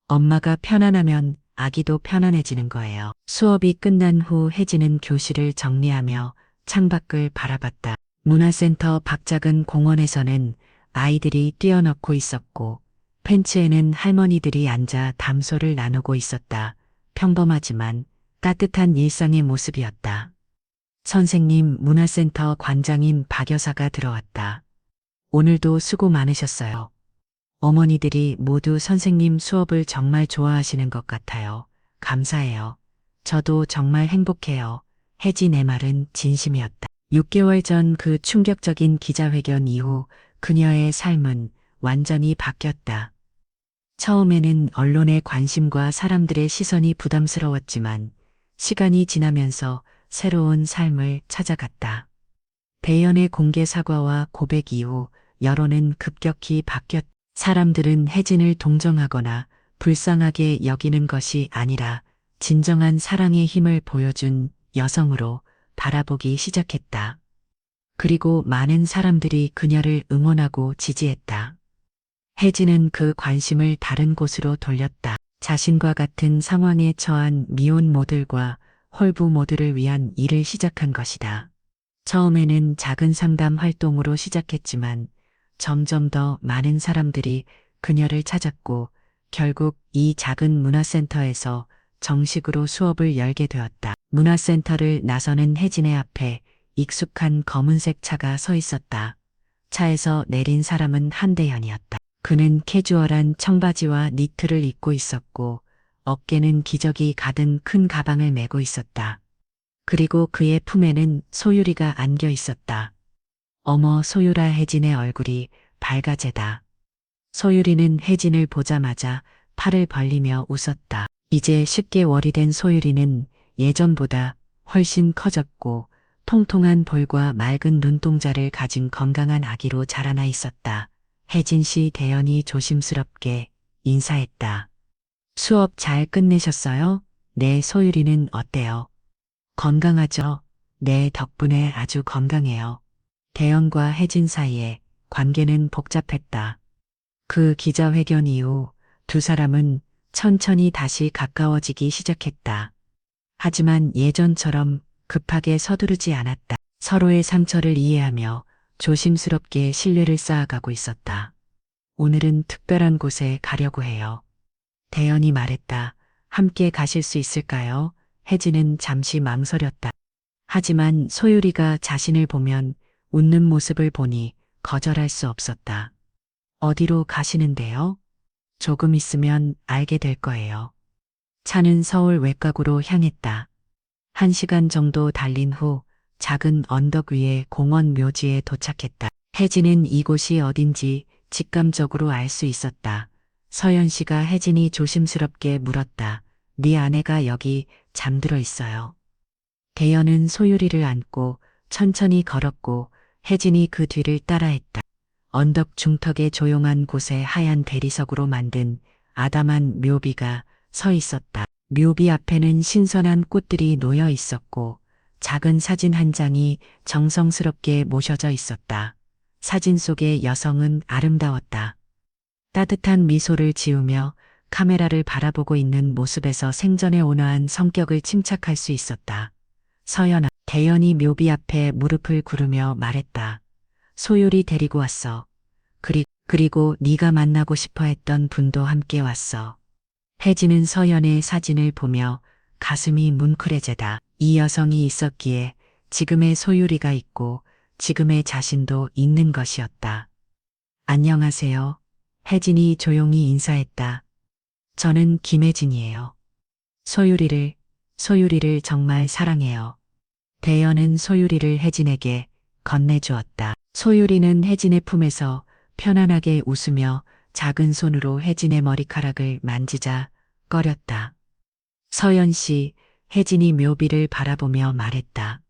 엄마가 편안하면 아기도 편안해지는 거예요. 수업이 끝난 후 혜진은 교실을 정리하며 창밖을 바라봤다. 문화센터 박작은 공원에서는 아이들이 뛰어넣고 있었고 벤치에는 할머니들이 앉아 담소를 나누고 있었다. 평범하지만 따뜻한 일상의 모습이었다. 선생님, 문화센터 관장인 박 여사가 들어왔다. 오늘도 수고 많으셨어요. 어머니들이 모두 선생님 수업을 정말 좋아하시는 것 같아요. 감사해요. 저도 정말 행복해요. 혜진의 말은 진심이었다. 6개월 전 그 충격적인 기자회견 이후 그녀의 삶은 완전히 바뀌었다. 처음에는 언론의 관심과 사람들의 시선이 부담스러웠지만 시간이 지나면서 새로운 삶을 찾아갔다. 대연의 공개 사과와 고백 이후 여론은 급격히 바뀌었다. 사람들은 혜진을 동정하거나 불쌍하게 여기는 것이 아니라 진정한 사랑의 힘을 보여준 여성으로 바라보기 시작했다. 그리고 많은 사람들이 그녀를 응원하고 지지했다. 혜진은 그 관심을 다른 곳으로 돌렸다. 자신과 같은 상황에 처한 미혼 모델과 홀부 모델을 위한 일을 시작한 것이다. 처음에는 작은 상담 활동으로 시작했지만 점점 더 많은 사람들이 그녀를 찾았고 결국 이 작은 문화센터에서 정식으로 수업을 열게 되었다. 문화센터를 나서는 혜진의 앞에 익숙한 검은색 차가 서 있었다. 차에서 내린 사람은 한대현이었다. 그는 캐주얼한 청바지와 니트를 입고 있었고 어깨는 기저귀 가득 큰 가방을 메고 있었다. 그리고 그의 품에는 소율이가 안겨 있었다. 어머, 소율아. 혜진의 얼굴이 밝아제다. 소율이는 혜진을 보자마자 팔을 벌리며 웃었다. 이제 10개월이 된 소율이는 예전보다 훨씬 커졌고 통통한 볼과 맑은 눈동자를 가진 건강한 아기로 자라나 있었다. 혜진 씨. 대현이 조심스럽게 인사했다. 수업 잘 끝내셨어요? 네. 소율이는 어때요? 건강하죠? 네, 덕분에 아주 건강해요. 대현과 혜진 사이에 관계는 복잡했다. 그 기자회견 이후 두 사람은 천천히 다시 가까워지기 시작했다. 하지만 예전처럼 급하게 서두르지 않았다. 서로의 상처를 이해하며 조심스럽게 신뢰를 쌓아가고 있었다. 오늘은 특별한 곳에 가려고 해요. 대현이 말했다. 함께 가실 수 있을까요? 혜진은 잠시 망설였다. 하지만 소율이가 자신을 보면 웃는 모습을 보니 거절할 수 없었다. 어디로 가시는데요? 조금 있으면 알게 될 거예요. 차는 서울 외곽으로 향했다. 1시간 정도 달린 후 작은 언덕 위의 공원 묘지에 도착했다. 혜진은 이곳이 어딘지 직감적으로 알 수 있었다. 서연 씨가 혜진이 조심스럽게 물었다. 네 아내가 여기 잠들어 있어요. 대현은 소율이를 안고 천천히 걸었고 혜진이 그 뒤를 따라했다. 언덕 중턱의 조용한 곳에 하얀 대리석으로 만든 아담한 묘비가 서 있었다. 묘비 앞에는 신선한 꽃들이 놓여 있었고 작은 사진 한 장이 정성스럽게 모셔져 있었다. 사진 속의 여성은 아름다웠다. 따뜻한 미소를 지으며 카메라를 바라보고 있는 모습에서 생전의 온화한 성격을 침착할 수 있었다. 서연아. 대현이 묘비 앞에 무릎을 꿇으며 말했다. 소율이 데리고 왔어. 그리고 네가 만나고 싶어 했던 분도 함께 왔어. 혜진은 서연의 사진을 보며 가슴이 뭉클해제다. 이 여성이 있었기에 지금의 소율이가 있고 지금의 자신도 있는 것이었다. 안녕하세요. 혜진이 조용히 인사했다. 저는 김혜진이에요. 소율이를 정말 사랑해요. 대현은 소율이를 혜진에게 건네주었다. 소율이는 혜진의 품에서 편안하게 웃으며 작은 손으로 혜진의 머리카락을 만지자 꺼렸다. 서연 씨. 혜진이 묘비를 바라보며 말했다.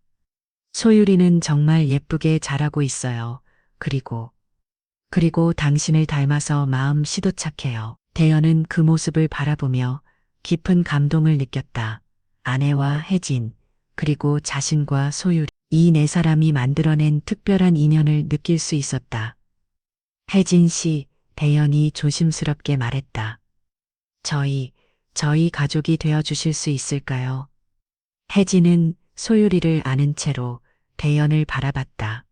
소율이는 정말 예쁘게 자라고 있어요. 그리고 당신을 닮아서 마음 시도착해요. 대현은 그 모습을 바라보며 깊은 감동을 느꼈다. 아내와 혜진, 그리고 자신과 소율, 이 네 사람이 만들어낸 특별한 인연을 느낄 수 있었다. 혜진 씨. 대현이 조심스럽게 말했다. 저희 가족이 되어주실 수 있을까요? 혜진은 소율이를 아는 채로 대현을 바라봤다.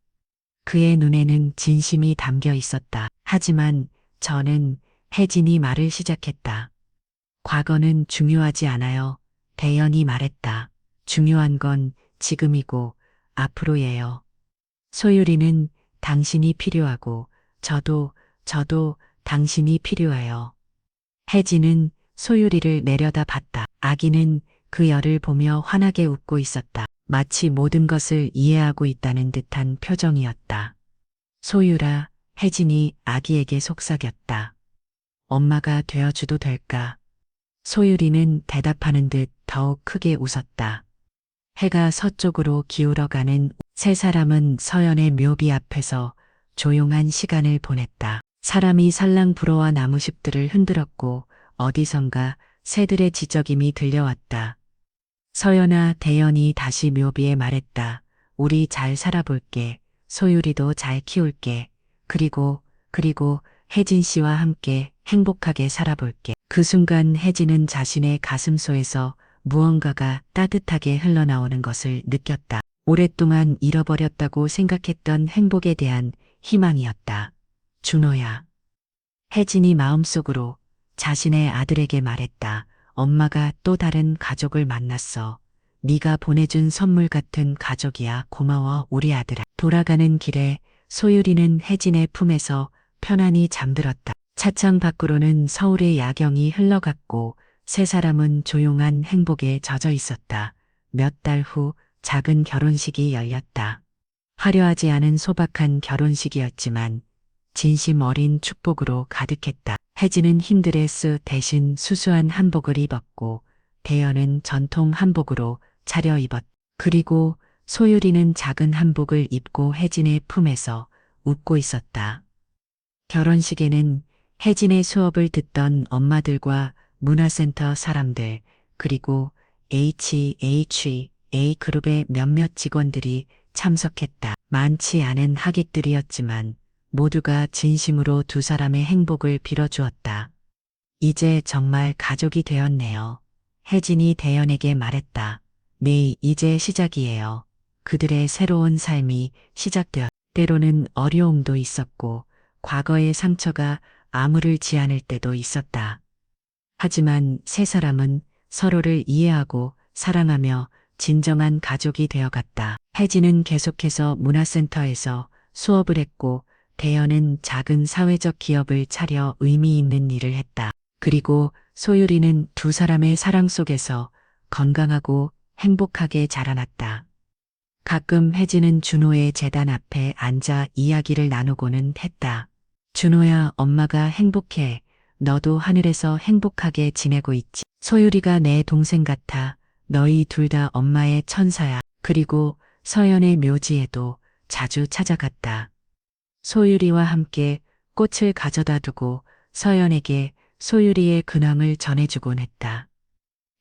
그의 눈에는 진심이 담겨 있었다. 하지만 저는 혜진이 말을 시작했다. 과거는 중요하지 않아요. 대현이 말했다. 중요한 건 지금이고 앞으로예요. 소율이는 당신이 필요하고 저도 당신이 필요해요. 혜진은 소율이를 내려다봤다. 아기는 그 열을 보며 환하게 웃고 있었다. 마치 모든 것을 이해하고 있다는 듯한 표정이었다. 소율아. 혜진이 아기에게 속삭였다. 엄마가 되어줘도 될까? 소율이는 대답하는 듯 더욱 크게 웃었다. 해가 서쪽으로 기울어가는 세 사람은 서연의 묘비 앞에서 조용한 시간을 보냈다. 사람이 살랑 불어와 나무숲들을 흔들었고 어디선가 새들의 지저김이 들려왔다. 서연아. 대현이 다시 묘비에 말했다. 우리 잘 살아볼게. 소율이도 잘 키울게. 그리고 혜진 씨와 함께 행복하게 살아볼게. 그 순간 혜진은 자신의 가슴속에서 무언가가 따뜻하게 흘러나오는 것을 느꼈다. 오랫동안 잃어버렸다고 생각했던 행복에 대한 희망이었다. 준호야. 혜진이 마음속으로 자신의 아들에게 말했다. 엄마가 또 다른 가족을 만났어. 네가 보내준 선물 같은 가족이야. 고마워 우리 아들아. 돌아가는 길에 소율이는 혜진의 품에서 편안히 잠들었다. 차창 밖으로는 서울의 야경이 흘러갔고 세 사람은 조용한 행복에 젖어 있었다. 몇 달 후 작은 결혼식이 열렸다. 화려하지 않은 소박한 결혼식이었지만 진심 어린 축복으로 가득했다. 혜진은 흰 드레스 대신 수수한 한복을 입었고 대연은 전통 한복으로 차려입었다. 그리고 소율이는 작은 한복을 입고 혜진의 품에서 웃고 있었다. 결혼식에는 혜진의 수업을 듣던 엄마들과 문화센터 사람들, 그리고 HHA 그룹의 몇몇 직원들이 참석했다. 많지 않은 하객들이었지만 모두가 진심으로 두 사람의 행복을 빌어주었다. 이제 정말 가족이 되었네요. 혜진이 대연에게 말했다. 네, 이제 시작이에요. 그들의 새로운 삶이 시작되었다. 때로는 어려움도 있었고 과거의 상처가 아무를지 않을 때도 있었다. 하지만 세 사람은 서로를 이해하고 사랑하며 진정한 가족이 되어갔다. 혜진은 계속해서 문화센터에서 수업을 했고 대연은 작은 사회적 기업을 차려 의미 있는 일을 했다. 그리고 소율이는 두 사람의 사랑 속에서 건강하고 행복하게 자라났다. 가끔 혜진은 준호의 재단 앞에 앉아 이야기를 나누고는 했다. 준호야, 엄마가 행복해. 너도 하늘에서 행복하게 지내고 있지. 소율이가 내 동생 같아. 너희 둘 다 엄마의 천사야. 그리고 서연의 묘지에도 자주 찾아갔다. 소율이와 함께 꽃을 가져다 두고 서연에게 소율이의 근황을 전해주곤 했다.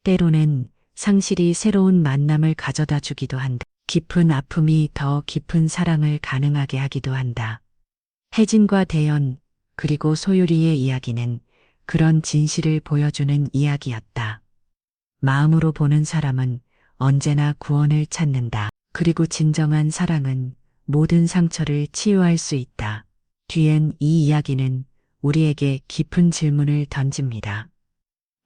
때로는 상실이 새로운 만남을 가져다 주기도 한다. 깊은 아픔이 더 깊은 사랑을 가능하게 하기도 한다. 혜진과 대연, 그리고 소율이의 이야기는 그런 진실을 보여주는 이야기였다. 마음으로 보는 사람은 언제나 구원을 찾는다. 그리고 진정한 사랑은 모든 상처를 치유할 수 있다. 뒤엔 이 이야기는 우리에게 깊은 질문을 던집니다.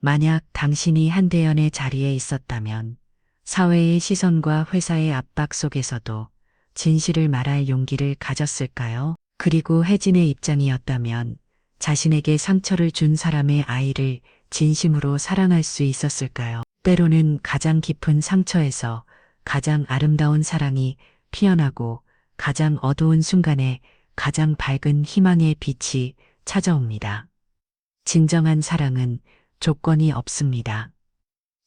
만약 당신이 한대연의 자리에 있었다면 사회의 시선과 회사의 압박 속에서도 진실을 말할 용기를 가졌을까요? 그리고 혜진의 입장이었다면 자신에게 상처를 준 사람의 아이를 진심으로 사랑할 수 있었을까요? 때로는 가장 깊은 상처에서 가장 아름다운 사랑이 피어나고 가장 어두운 순간에 가장 밝은 희망의 빛이 찾아옵니다. 진정한 사랑은 조건이 없습니다.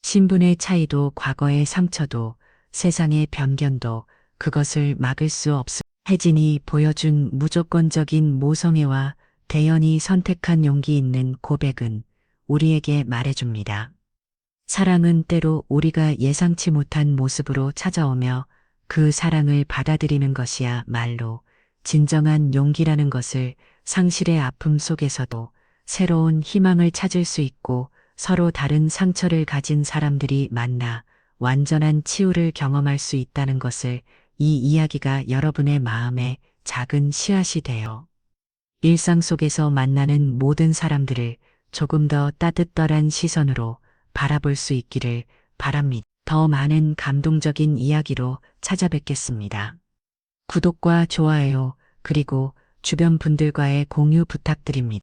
신분의 차이도 과거의 상처도 세상의 편견도 그것을 막을 수 없습니다. 혜진이 보여준 무조건적인 모성애와 대연이 선택한 용기 있는 고백은 우리에게 말해줍니다. 사랑은 때로 우리가 예상치 못한 모습으로 찾아오며 그 사랑을 받아들이는 것이야말로 진정한 용기라는 것을 상실의 아픔 속에서도 새로운 희망을 찾을 수 있고 서로 다른 상처를 가진 사람들이 만나 완전한 치유를 경험할 수 있다는 것을 이 이야기가 여러분의 마음에 작은 씨앗이 되어 일상 속에서 만나는 모든 사람들을 조금 더 따뜻한 시선으로 바라볼 수 있기를 바랍니다. 더 많은 감동적인 이야기로 찾아뵙겠습니다. 구독과 좋아요, 그리고 주변 분들과의 공유 부탁드립니다.